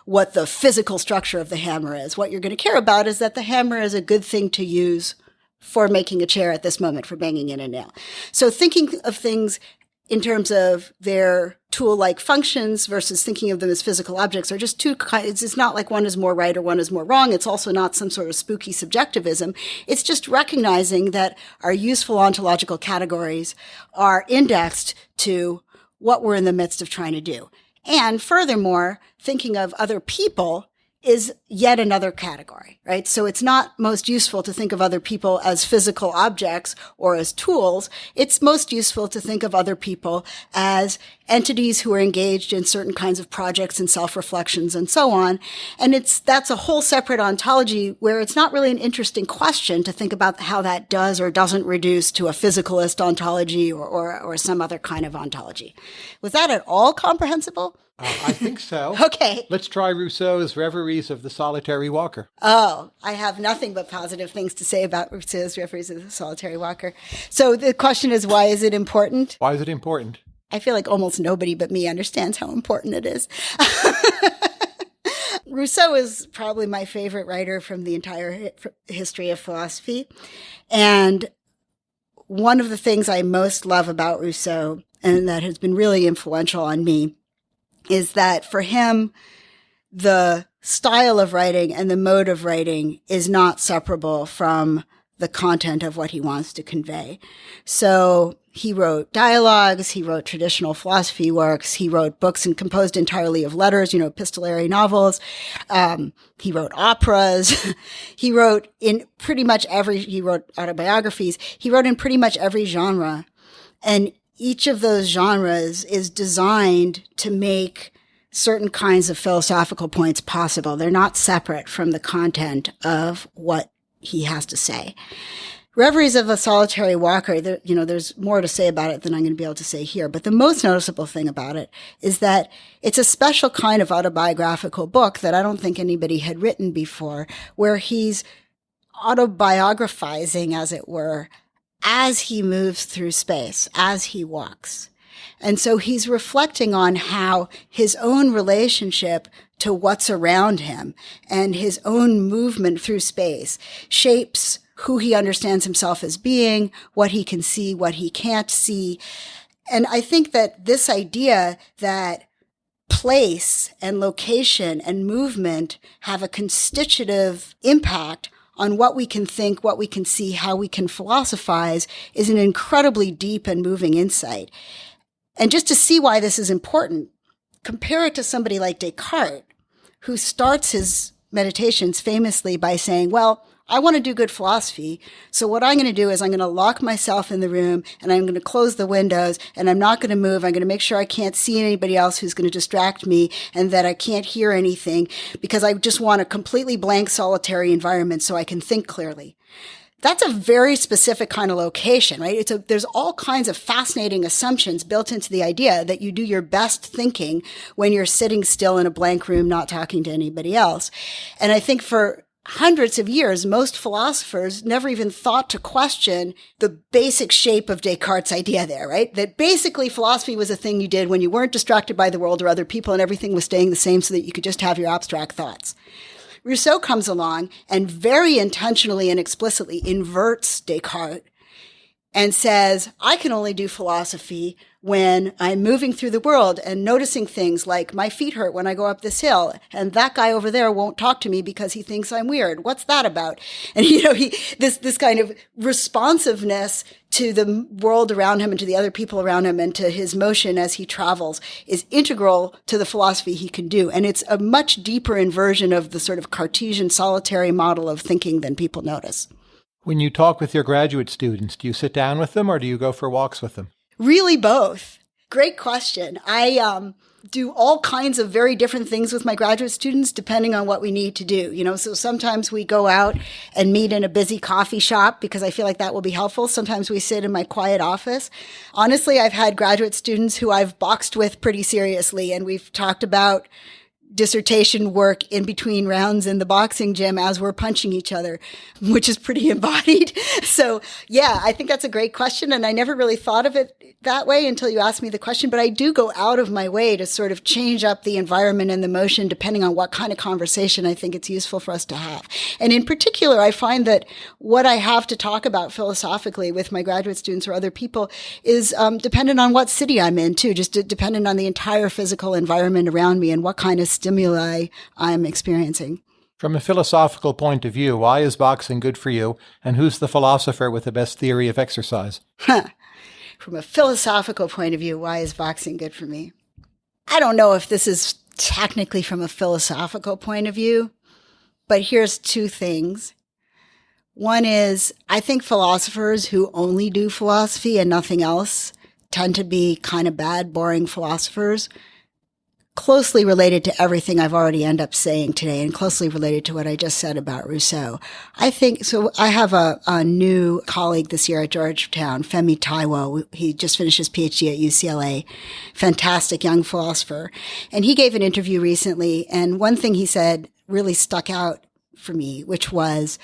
[SPEAKER 2] what the physical structure of the hammer is. What you're going to care about is that the hammer is a good thing to use for making a chair at this moment, for banging in a nail. So thinking of things in terms of their tool-like functions versus thinking of them as physical objects are just two kinds. It's not like one is more right or one is more wrong. It's also not some sort of spooky subjectivism. It's just recognizing that our useful ontological categories are indexed to what we're in the midst of trying to do. And furthermore, thinking of other people is yet another category, right? So it's not most useful to think of other people as physical objects or as tools. It's most useful to think of other people as entities who are engaged in certain kinds of projects and self-reflections and so on. And that's a whole separate ontology where it's not really an interesting question to think about how that does or doesn't reduce to a physicalist ontology or some other kind of ontology. Was that at all comprehensible?
[SPEAKER 1] I think so.
[SPEAKER 2] Okay.
[SPEAKER 1] Let's try Rousseau's Reveries of the Solitary Walker.
[SPEAKER 2] Oh, I have nothing but positive things to say about Rousseau's Reveries of the Solitary Walker. So the question is, why is it important?
[SPEAKER 1] Why is it important?
[SPEAKER 2] I feel like almost nobody but me understands how important it is. Rousseau is probably my favorite writer from the entire history of philosophy. And one of the things I most love about Rousseau, and that has been really influential on me, is that for him, the style of writing and the mode of writing is not separable from the content of what he wants to convey. So he wrote dialogues, he wrote traditional philosophy works, he wrote books and composed entirely of letters, epistolary novels. He wrote operas. He wrote he wrote autobiographies. He wrote in pretty much every genre. And each of those genres is designed to make certain kinds of philosophical points possible. They're not separate from the content of what he has to say. Reveries of a Solitary Walker, there's more to say about it than I'm going to be able to say here, but the most noticeable thing about it is that it's a special kind of autobiographical book that I don't think anybody had written before, where he's autobiographizing, as it were, as he moves through space, as he walks. And so he's reflecting on how his own relationship to what's around him and his own movement through space shapes who he understands himself as being, what he can see, what he can't see. And I think that this idea that place and location and movement have a constitutive impact on what we can think, what we can see, how we can philosophize is an incredibly deep and moving insight. And just to see why this is important, compare it to somebody like Descartes, who starts his meditations famously by saying, well, I want to do good philosophy. So what I'm going to do is I'm going to lock myself in the room and I'm going to close the windows and I'm not going to move. I'm going to make sure I can't see anybody else who's going to distract me and that I can't hear anything because I just want a completely blank, solitary environment so I can think clearly. that's a very specific kind of location, right? There's all kinds of fascinating assumptions built into the idea that you do your best thinking when you're sitting still in a blank room, not talking to anybody else. And I think for hundreds of years, most philosophers never even thought to question the basic shape of Descartes' idea there, right? That basically philosophy was a thing you did when you weren't distracted by the world or other people and everything was staying the same so that you could just have your abstract thoughts. Rousseau comes along and very intentionally and explicitly inverts Descartes and says, I can only do philosophy when I'm moving through the world and noticing things like my feet hurt when I go up this hill, and that guy over there won't talk to me because he thinks I'm weird. What's that about? And this kind of responsiveness to the world around him and to the other people around him and to his motion as he travels is integral to the philosophy he can do. And it's a much deeper inversion of the sort of Cartesian solitary model of thinking than people notice.
[SPEAKER 1] When you talk with your graduate students, do you sit down with them or do you go for walks with them?
[SPEAKER 2] Really both. Great question. I do all kinds of very different things with my graduate students depending on what we need to do. So sometimes we go out and meet in a busy coffee shop because I feel like that will be helpful. Sometimes we sit in my quiet office. Honestly, I've had graduate students who I've boxed with pretty seriously, and we've talked about dissertation work in between rounds in the boxing gym as we're punching each other, which is pretty embodied. So yeah, I think that's a great question. And I never really thought of it that way until you asked me the question, but I do go out of my way to sort of change up the environment and the motion depending on what kind of conversation I think it's useful for us to have. And in particular, I find that what I have to talk about philosophically with my graduate students or other people is dependent on what city I'm in too, just dependent on the entire physical environment around me and what kind of stimuli I'm experiencing.
[SPEAKER 1] From a philosophical point of view, why is boxing good for you, and who's the philosopher with the best theory of exercise?
[SPEAKER 2] From a philosophical point of view, why is boxing good for me? I don't know if this is technically from a philosophical point of view, but here's two things. One is, I think philosophers who only do philosophy and nothing else tend to be kind of bad, boring philosophers, closely related to everything I've already ended up saying today and closely related to what I just said about Rousseau. I think, so I have a new colleague this year at Georgetown, Femi Taiwo. He just finished his PhD at UCLA. Fantastic young philosopher. And he gave an interview recently, and one thing he said really stuck out for me, which was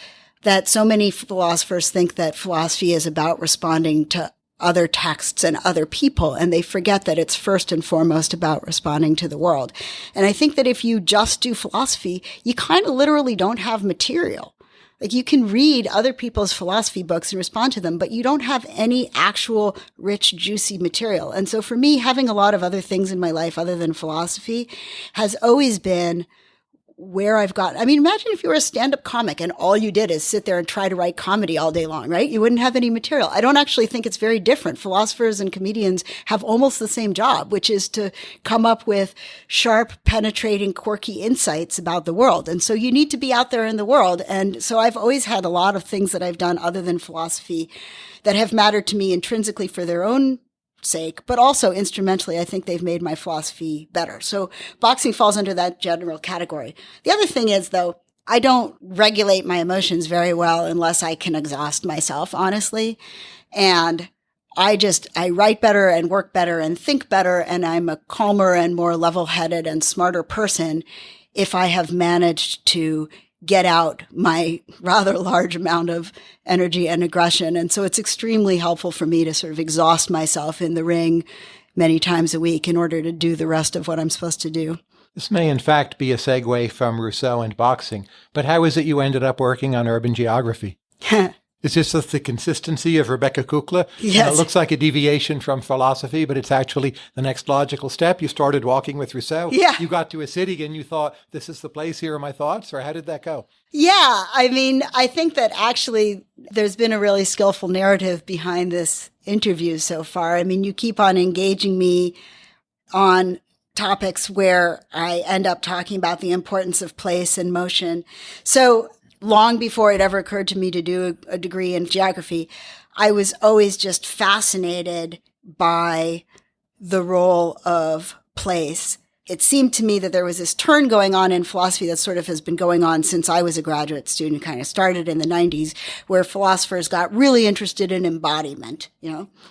[SPEAKER 2] that so many philosophers think that philosophy is about responding to other texts and other people, and they forget that it's first and foremost about responding to the world. And I think that if you just do philosophy, you kind of literally don't have material. Like, you can read other people's philosophy books and respond to them, but you don't have any actual rich, juicy material. And so for me, having a lot of other things in my life other than philosophy has always been where I've got. I mean, imagine if you were a stand-up comic and all you did is sit there and try to write comedy all day long, right? You wouldn't have any material. I don't actually think it's very different. Philosophers and comedians have almost the same job, which is to come up with sharp, penetrating, quirky insights about the world. And so you need to be out there in the world. And so I've always had a lot of things that I've done other than philosophy that have mattered to me intrinsically for their own sake, but also instrumentally, I think they've made my philosophy better. So boxing falls under that general category. The other thing is, though, I don't regulate my emotions very well unless I can exhaust myself, honestly. And I write better and work better and think better, and I'm a calmer and more level-headed and smarter person if I have managed to get out my rather large amount of energy and aggression. And so it's extremely helpful for me to sort of exhaust myself in the ring many times a week in order to do the rest of what I'm supposed to do.
[SPEAKER 1] This may in fact be a segue from Rousseau and boxing, but how is it you ended up working on urban geography? Is this just the consistency of Rebecca Kukla?
[SPEAKER 2] Yes.
[SPEAKER 1] It looks like a deviation from philosophy, but it's actually the next logical step. You started walking with Rousseau.
[SPEAKER 2] Yeah.
[SPEAKER 1] You got to a city and you thought, this is the place, here are my thoughts, or how did that go?
[SPEAKER 2] Yeah. I mean, I think that actually there's been a really skillful narrative behind this interview so far. I mean, you keep on engaging me on topics where I end up talking about the importance of place and motion. So long before it ever occurred to me to do a degree in geography, I was always just fascinated by the role of place it seemed to me that there was this turn going on in philosophy that sort of has been going on since I was a graduate student, kind of started in the 90s, where philosophers got really interested in embodiment.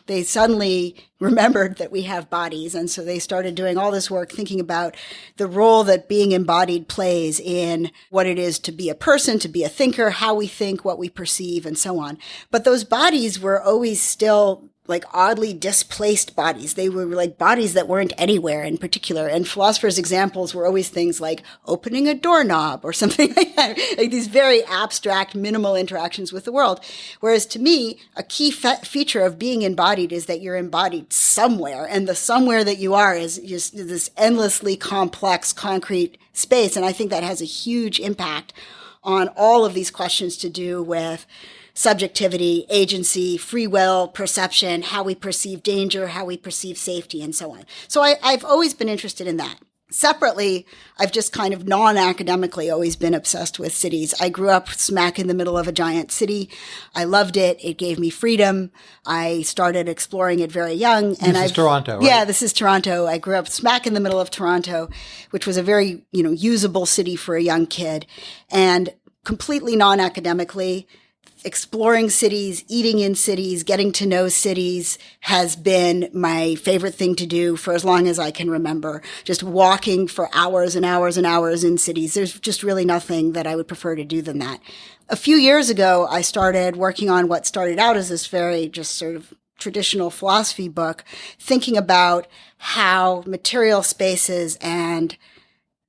[SPEAKER 2] They suddenly remembered that we have bodies. And so they started doing all this work thinking about the role that being embodied plays in what it is to be a person, to be a thinker, how we think, what we perceive, and so on. But those bodies were always still like oddly displaced bodies. They were like bodies that weren't anywhere in particular. And philosophers' examples were always things like opening a doorknob or something like that, like these very abstract, minimal interactions with the world. Whereas to me, a key feature of being embodied is that you're embodied somewhere. And the somewhere that you are is just this endlessly complex, concrete space. And I think that has a huge impact on all of these questions to do with subjectivity, agency, free will, perception, how we perceive danger, how we perceive safety, and so on. So I've always been interested in that. Separately, I've just kind of non-academically always been obsessed with cities. I grew up smack in the middle of a giant city. I loved it. It gave me freedom. I started exploring it very young. And
[SPEAKER 1] this is Toronto, right?
[SPEAKER 2] Yeah, this is Toronto. I grew up smack in the middle of Toronto, which was a very, usable city for a young kid. And completely non-academically, exploring cities, eating in cities, getting to know cities has been my favorite thing to do for as long as I can remember. Just walking for hours and hours and hours in cities. There's just really nothing that I would prefer to do than that. A few years ago, I started working on what started out as this very just sort of traditional philosophy book, thinking about how material spaces and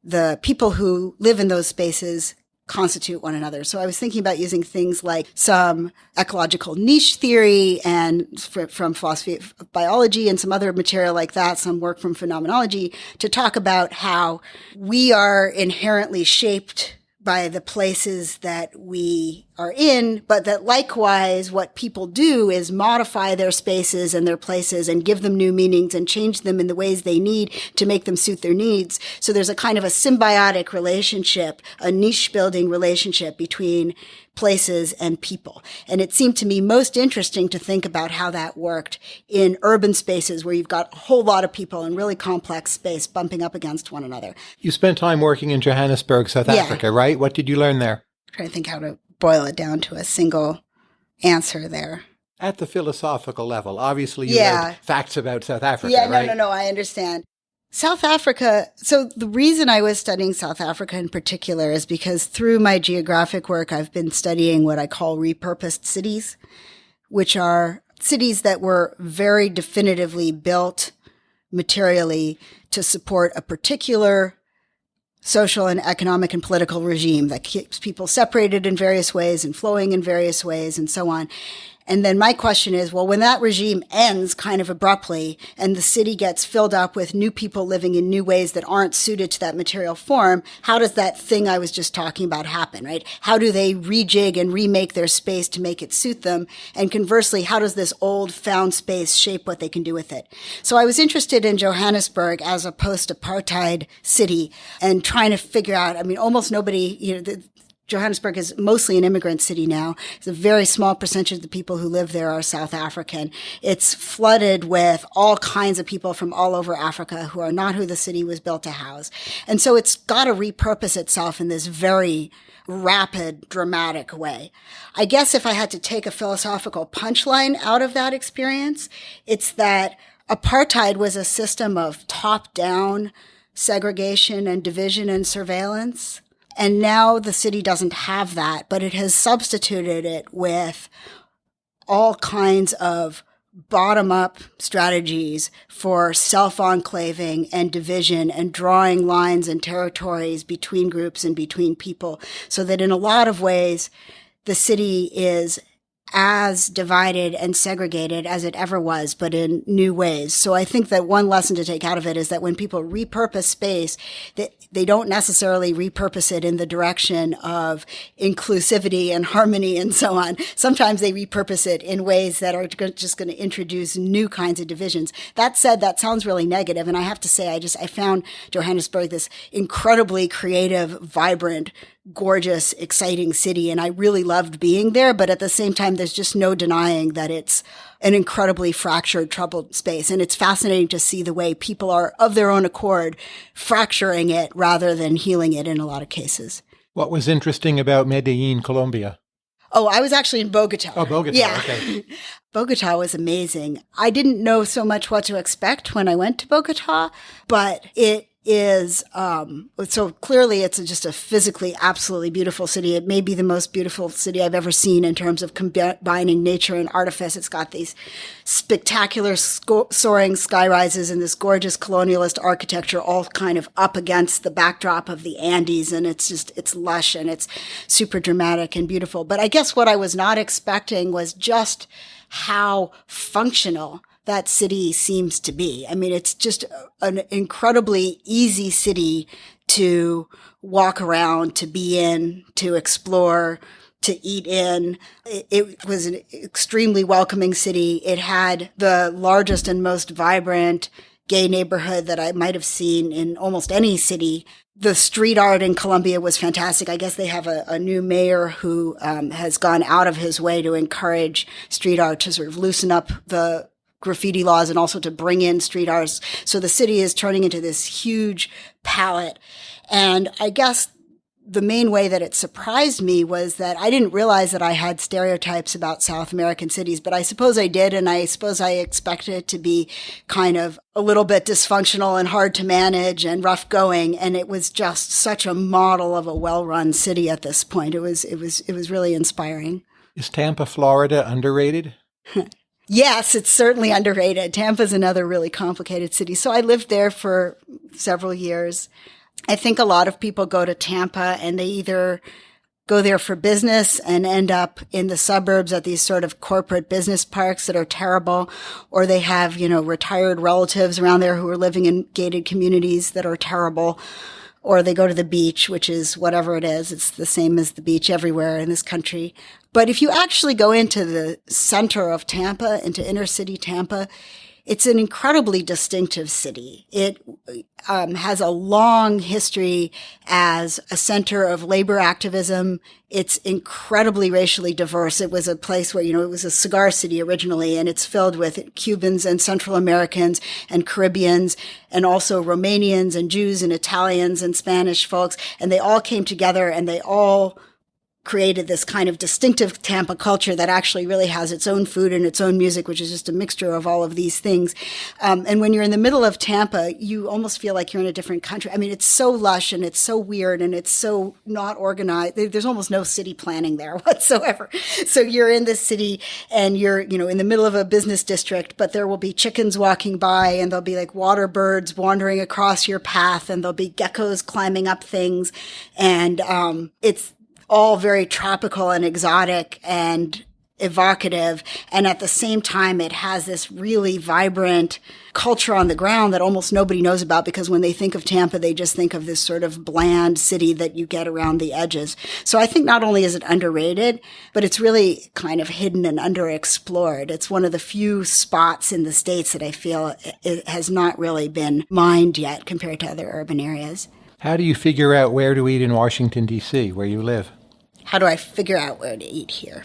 [SPEAKER 2] the people who live in those spaces constitute one another. So I was thinking about using things like some ecological niche theory and from philosophy of biology and some other material like that, some work from phenomenology, to talk about how we are inherently shaped by the places that we are in, but that likewise what people do is modify their spaces and their places and give them new meanings and change them in the ways they need to make them suit their needs. So there's a kind of a symbiotic relationship, a niche building relationship between places and people. And it seemed to me most interesting to think about how that worked in urban spaces where you've got a whole lot of people in really complex space bumping up against one another.
[SPEAKER 1] You spent time working in Johannesburg, South Africa, right? What did you learn there?
[SPEAKER 2] I'm trying to think how to boil it down to a single answer there.
[SPEAKER 1] At the philosophical level, obviously you learned facts about South Africa, right?
[SPEAKER 2] No, I understand. South Africa, so the reason I was studying South Africa in particular is because through my geographic work, I've been studying what I call repurposed cities, which are cities that were very definitively built materially to support a particular social and economic and political regime that keeps people separated in various ways and flowing in various ways and so on. And then my question is, well, when that regime ends kind of abruptly and the city gets filled up with new people living in new ways that aren't suited to that material form, how does that thing I was just talking about happen, right? How do they rejig and remake their space to make it suit them? And conversely, how does this old found space shape what they can do with it? So I was interested in Johannesburg as a post-apartheid city and trying to figure out, almost nobody, Johannesburg is mostly an immigrant city now. It's a very small percentage of the people who live there are South African. It's flooded with all kinds of people from all over Africa who are not who the city was built to house. And so it's got to repurpose itself in this very rapid, dramatic way. I guess if I had to take a philosophical punchline out of that experience, it's that apartheid was a system of top-down segregation and division and surveillance. And now the city doesn't have that, but it has substituted it with all kinds of bottom-up strategies for self-enclaving and division and drawing lines and territories between groups and between people, so that in a lot of ways, the city is as divided and segregated as it ever was, but in new ways. So I think that one lesson to take out of it is that when people repurpose space, they don't necessarily repurpose it in the direction of inclusivity and harmony and so on. Sometimes they repurpose it in ways that are just going to introduce new kinds of divisions. That said, that sounds really negative. And I have to say, I found Johannesburg this incredibly creative, vibrant, gorgeous, exciting city. And I really loved being there. But at the same time, there's just no denying that it's an incredibly fractured, troubled space. And it's fascinating to see the way people are, of their own accord, fracturing it rather than healing it in a lot of cases.
[SPEAKER 1] What was interesting about Medellin, Colombia?
[SPEAKER 2] Oh, I was actually in Bogota.
[SPEAKER 1] Oh, Bogota.
[SPEAKER 2] Yeah.
[SPEAKER 1] Okay.
[SPEAKER 2] Bogota was amazing. I didn't know so much what to expect when I went to Bogota, but it is, so clearly it's just a physically absolutely beautiful city. It may be the most beautiful city I've ever seen in terms of combining nature and artifice. It's got these spectacular soaring sky rises and this gorgeous colonialist architecture all kind of up against the backdrop of the Andes. And it's lush and it's super dramatic and beautiful. But I guess what I was not expecting was just how functional that city seems to be. I mean, it's just an incredibly easy city to walk around, to be in, to explore, to eat in. It was an extremely welcoming city. It had the largest and most vibrant gay neighborhood that I might have seen in almost any city. The street art in Colombia was fantastic. I guess they have a new mayor who has gone out of his way to encourage street art, to sort of loosen up the graffiti laws and also to bring in street artists. So the city is turning into this huge palette. And I guess the main way that it surprised me was that I didn't realize that I had stereotypes about South American cities, but I suppose I did. And I suppose I expected it to be kind of a little bit dysfunctional and hard to manage and rough going. And it was just such a model of a well-run city at this point. It was really inspiring.
[SPEAKER 1] Is Tampa, Florida underrated?
[SPEAKER 2] Yes, it's certainly underrated. Tampa's another really complicated city. So I lived there for several years. I think a lot of people go to Tampa and they either go there for business and end up in the suburbs at these sort of corporate business parks that are terrible, or they have, retired relatives around there who are living in gated communities that are terrible, or they go to the beach, which is whatever it is. It's the same as the beach everywhere in this country. But if you actually go into the center of Tampa, into inner city Tampa, it's an incredibly distinctive city. It has a long history as a center of labor activism. It's incredibly racially diverse. It was a place where, it was a cigar city originally, and it's filled with Cubans and Central Americans and Caribbeans and also Romanians and Jews and Italians and Spanish folks. And they all came together and they all created this kind of distinctive Tampa culture that actually really has its own food and its own music, which is just a mixture of all of these things. And when you're in the middle of Tampa, you almost feel like you're in a different country. I mean, it's so lush and it's so weird and it's so not organized. There's almost no city planning there whatsoever. So you're in this city and you're, in the middle of a business district, but there will be chickens walking by and there'll be like water birds wandering across your path and there'll be geckos climbing up things. And it's all very tropical and exotic and evocative. And at the same time, it has this really vibrant culture on the ground that almost nobody knows about, because when they think of Tampa, they just think of this sort of bland city that you get around the edges. So I think not only is it underrated, but it's really kind of hidden and underexplored. It's one of the few spots in the States that I feel it has not really been mined yet compared to other urban areas.
[SPEAKER 1] How do you figure out where to eat in Washington, D.C., where you live?
[SPEAKER 2] How do I figure out where to eat here?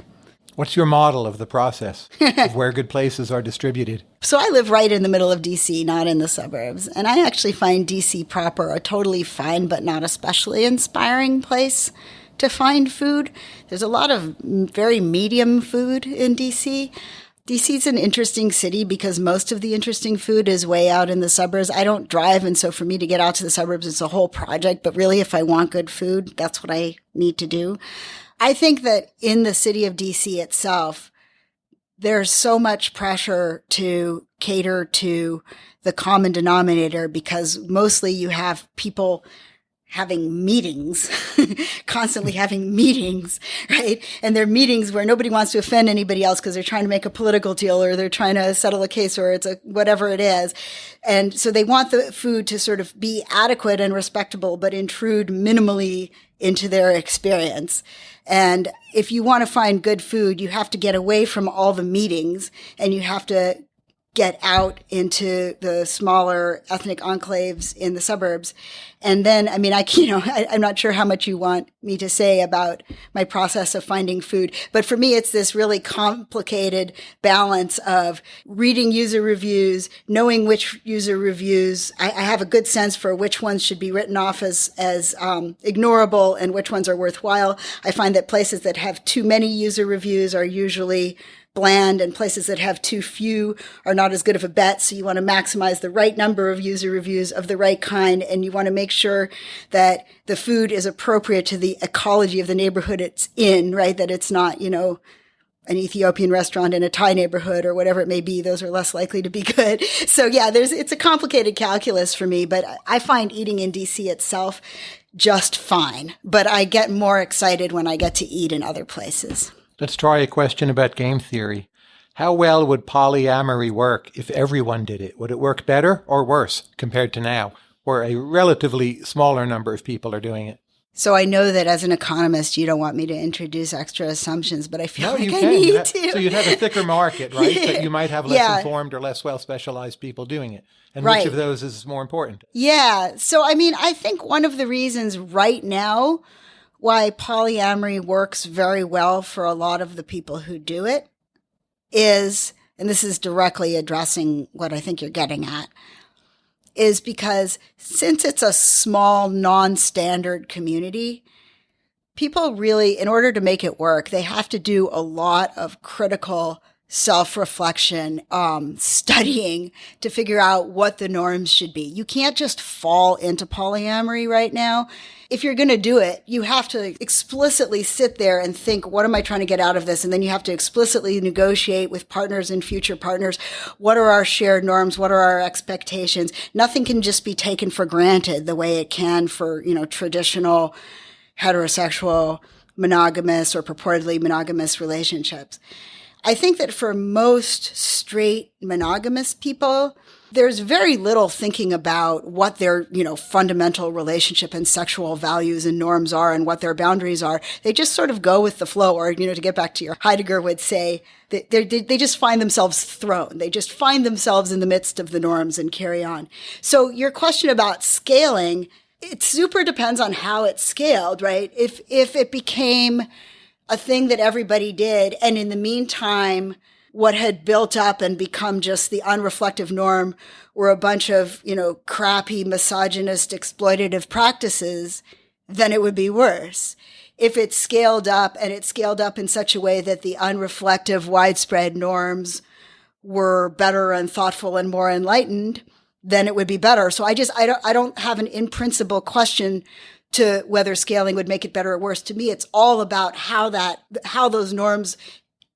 [SPEAKER 1] What's your model of the process of where good places are distributed?
[SPEAKER 2] So I live right in the middle of D.C., not in the suburbs. And I actually find D.C. proper a totally fine but not especially inspiring place to find food. There's a lot of very medium food in D.C. D.C.'s an interesting city because most of the interesting food is way out in the suburbs. I don't drive, and so for me to get out to the suburbs, it's a whole project. But really, if I want good food, that's what I need to do. I think that in the city of D.C. itself, there's so much pressure to cater to the common denominator because mostly you have people having meetings, constantly having meetings, right? And they're meetings where nobody wants to offend anybody else because they're trying to make a political deal or they're trying to settle a case or it's whatever it is. And so they want the food to sort of be adequate and respectable, but intrude minimally into their experience. And if you want to find good food, you have to get away from all the meetings and you have to get out into the smaller ethnic enclaves in the suburbs. And then, I mean, I'm not sure how much you want me to say about my process of finding food, but for me, it's this really complicated balance of reading user reviews, knowing which user reviews, I have a good sense for which ones should be written off as ignorable and which ones are worthwhile. I find that places that have too many user reviews are usually bland, and places that have too few are not as good of a bet. So you want to maximize the right number of user reviews of the right kind, and you want to make sure that the food is appropriate to the ecology of the neighborhood it's in, right? That it's not, an Ethiopian restaurant in a Thai neighborhood or whatever it may be. Those are less likely to be good. So yeah, it's a complicated calculus for me, but I find eating in DC itself just fine. But I get more excited when I get to eat in other places.
[SPEAKER 1] Let's try a question about game theory. How well would polyamory work if everyone did it? Would it work better or worse compared to now, where a relatively smaller number of people are doing it?
[SPEAKER 2] So I know that as an economist, you don't want me to introduce extra assumptions, but I feel like I
[SPEAKER 1] need
[SPEAKER 2] to.
[SPEAKER 1] So you'd have a thicker market, right?
[SPEAKER 2] Yeah.
[SPEAKER 1] But you might have less informed or less well-specialized people doing it. And which of those is more important?
[SPEAKER 2] Yeah. So, I think one of the reasons right now why polyamory works very well for a lot of the people who do it is, and this is directly addressing what I think you're getting at, is because since it's a small, non-standard community, people really, in order to make it work, they have to do a lot of critical self-reflection, studying to figure out what the norms should be. You can't just fall into polyamory right now. If you're going to do it, you have to explicitly sit there and think, what am I trying to get out of this? And then you have to explicitly negotiate with partners and future partners. What are our shared norms? What are our expectations? Nothing can just be taken for granted the way it can for, traditional heterosexual, monogamous or purportedly monogamous relationships. I think that for most straight monogamous people, there's very little thinking about what their, fundamental relationship and sexual values and norms are and what their boundaries are. They just sort of go with the flow, or, to get back to your Heidegger would say, they just find themselves thrown. They just find themselves in the midst of the norms and carry on. So your question about scaling, it super depends on how it's scaled, right? If it became a thing that everybody did, and in the meantime, what had built up and become just the unreflective norm were a bunch of, crappy, misogynist, exploitative practices, then it would be worse. If it scaled up, and it scaled up in such a way that the unreflective, widespread norms were better and thoughtful and more enlightened, then it would be better. So I don't have an in principle question to whether scaling would make it better or worse. To me, it's all about how those norms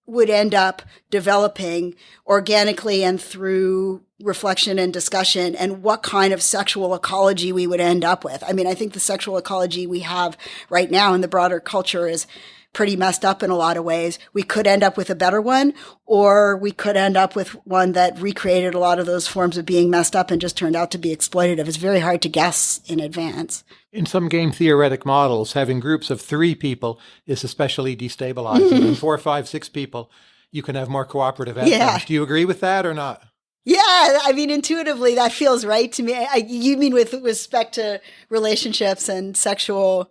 [SPEAKER 2] would end up developing organically and through reflection and discussion, and what kind of sexual ecology we would end up with. I think the sexual ecology we have right now in the broader culture is pretty messed up in a lot of ways. We could end up with a better one, or we could end up with one that recreated a lot of those forms of being messed up and just turned out to be exploitative. It's very hard to guess in advance.
[SPEAKER 1] In some game theoretic models, having groups of 3 people is especially destabilizing. In 4, 5, 6 people, you can have more cooperative outcomes. Yeah. Do you agree with that or not?
[SPEAKER 2] Yeah, intuitively, that feels right to me. You mean with respect to relationships and sexual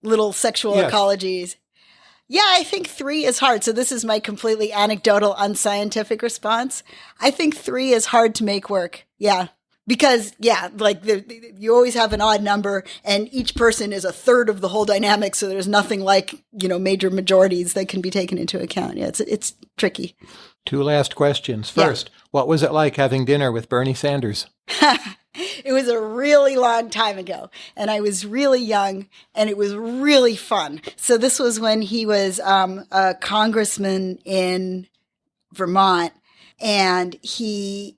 [SPEAKER 2] ecologies? Yeah, I think 3 is hard. So this is my completely anecdotal, unscientific response. I think 3 is hard to make work. Yeah. Because, you always have an odd number, and each person is a third of the whole dynamic. So there's nothing like, major majorities that can be taken into account. Yeah, it's tricky.
[SPEAKER 1] 2 last questions. First, What was it like having dinner with Bernie Sanders?
[SPEAKER 2] It was a really long time ago, and I was really young, and it was really fun. So this was when he was a congressman in Vermont, and he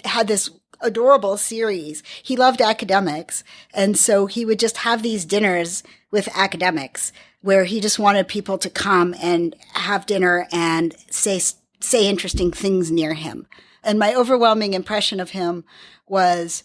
[SPEAKER 2] had this adorable series. He loved academics, and so he would just have these dinners with academics where he just wanted people to come and have dinner and say interesting things near him. And my overwhelming impression of him was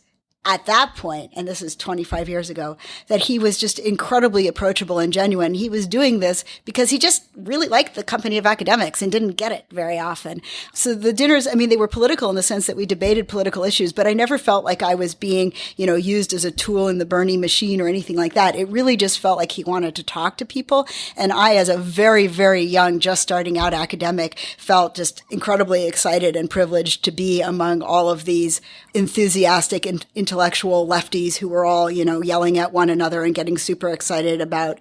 [SPEAKER 2] at that point, and this is 25 years ago, that he was just incredibly approachable and genuine. He was doing this because he just really liked the company of academics and didn't get it very often. So the dinners, I mean, they were political in the sense that we debated political issues, but I never felt like I was being, used as a tool in the Bernie machine or anything like that. It really just felt like he wanted to talk to people. And I, as a very, very young, just starting out academic, felt just incredibly excited and privileged to be among all of these enthusiastic and intellectual lefties who were all, yelling at one another and getting super excited about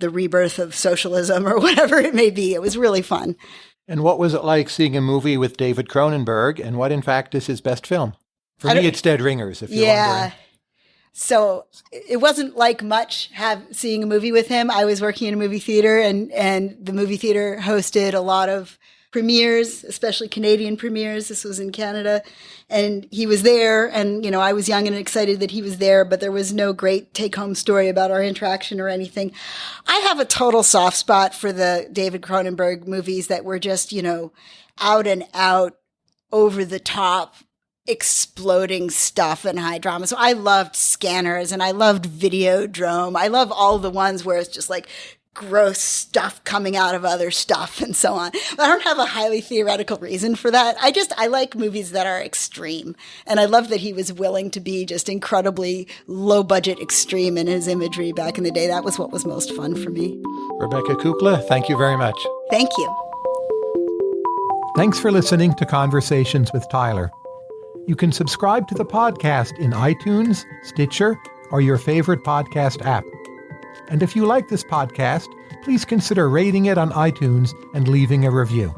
[SPEAKER 2] the rebirth of socialism or whatever it may be. It was really fun.
[SPEAKER 1] And what was it like seeing a movie with David Cronenberg, and what in fact is his best film? For me, it's Dead Ringers, if you're wondering.
[SPEAKER 2] So it wasn't like much seeing a movie with him. I was working in a movie theater, and the movie theater hosted a lot of premieres, especially Canadian premieres. This was in Canada. And he was there, and, I was young and excited that he was there, but there was no great take-home story about our interaction or anything. I have a total soft spot for the David Cronenberg movies that were just, out and out, over the top, exploding stuff and high drama. So I loved Scanners, and I loved Videodrome. I love all the ones where it's just like gross stuff coming out of other stuff and so on. But I don't have a highly theoretical reason for that. I like movies that are extreme. And I love that he was willing to be just incredibly low budget extreme in his imagery back in the day. That was what was most fun for me.
[SPEAKER 1] Rebecca Kukla, thank you very much.
[SPEAKER 2] Thank you.
[SPEAKER 1] Thanks for listening to Conversations with Tyler. You can subscribe to the podcast in iTunes, Stitcher, or your favorite podcast app. And if you like this podcast, please consider rating it on iTunes and leaving a review.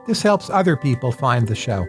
[SPEAKER 1] This helps other people find the show.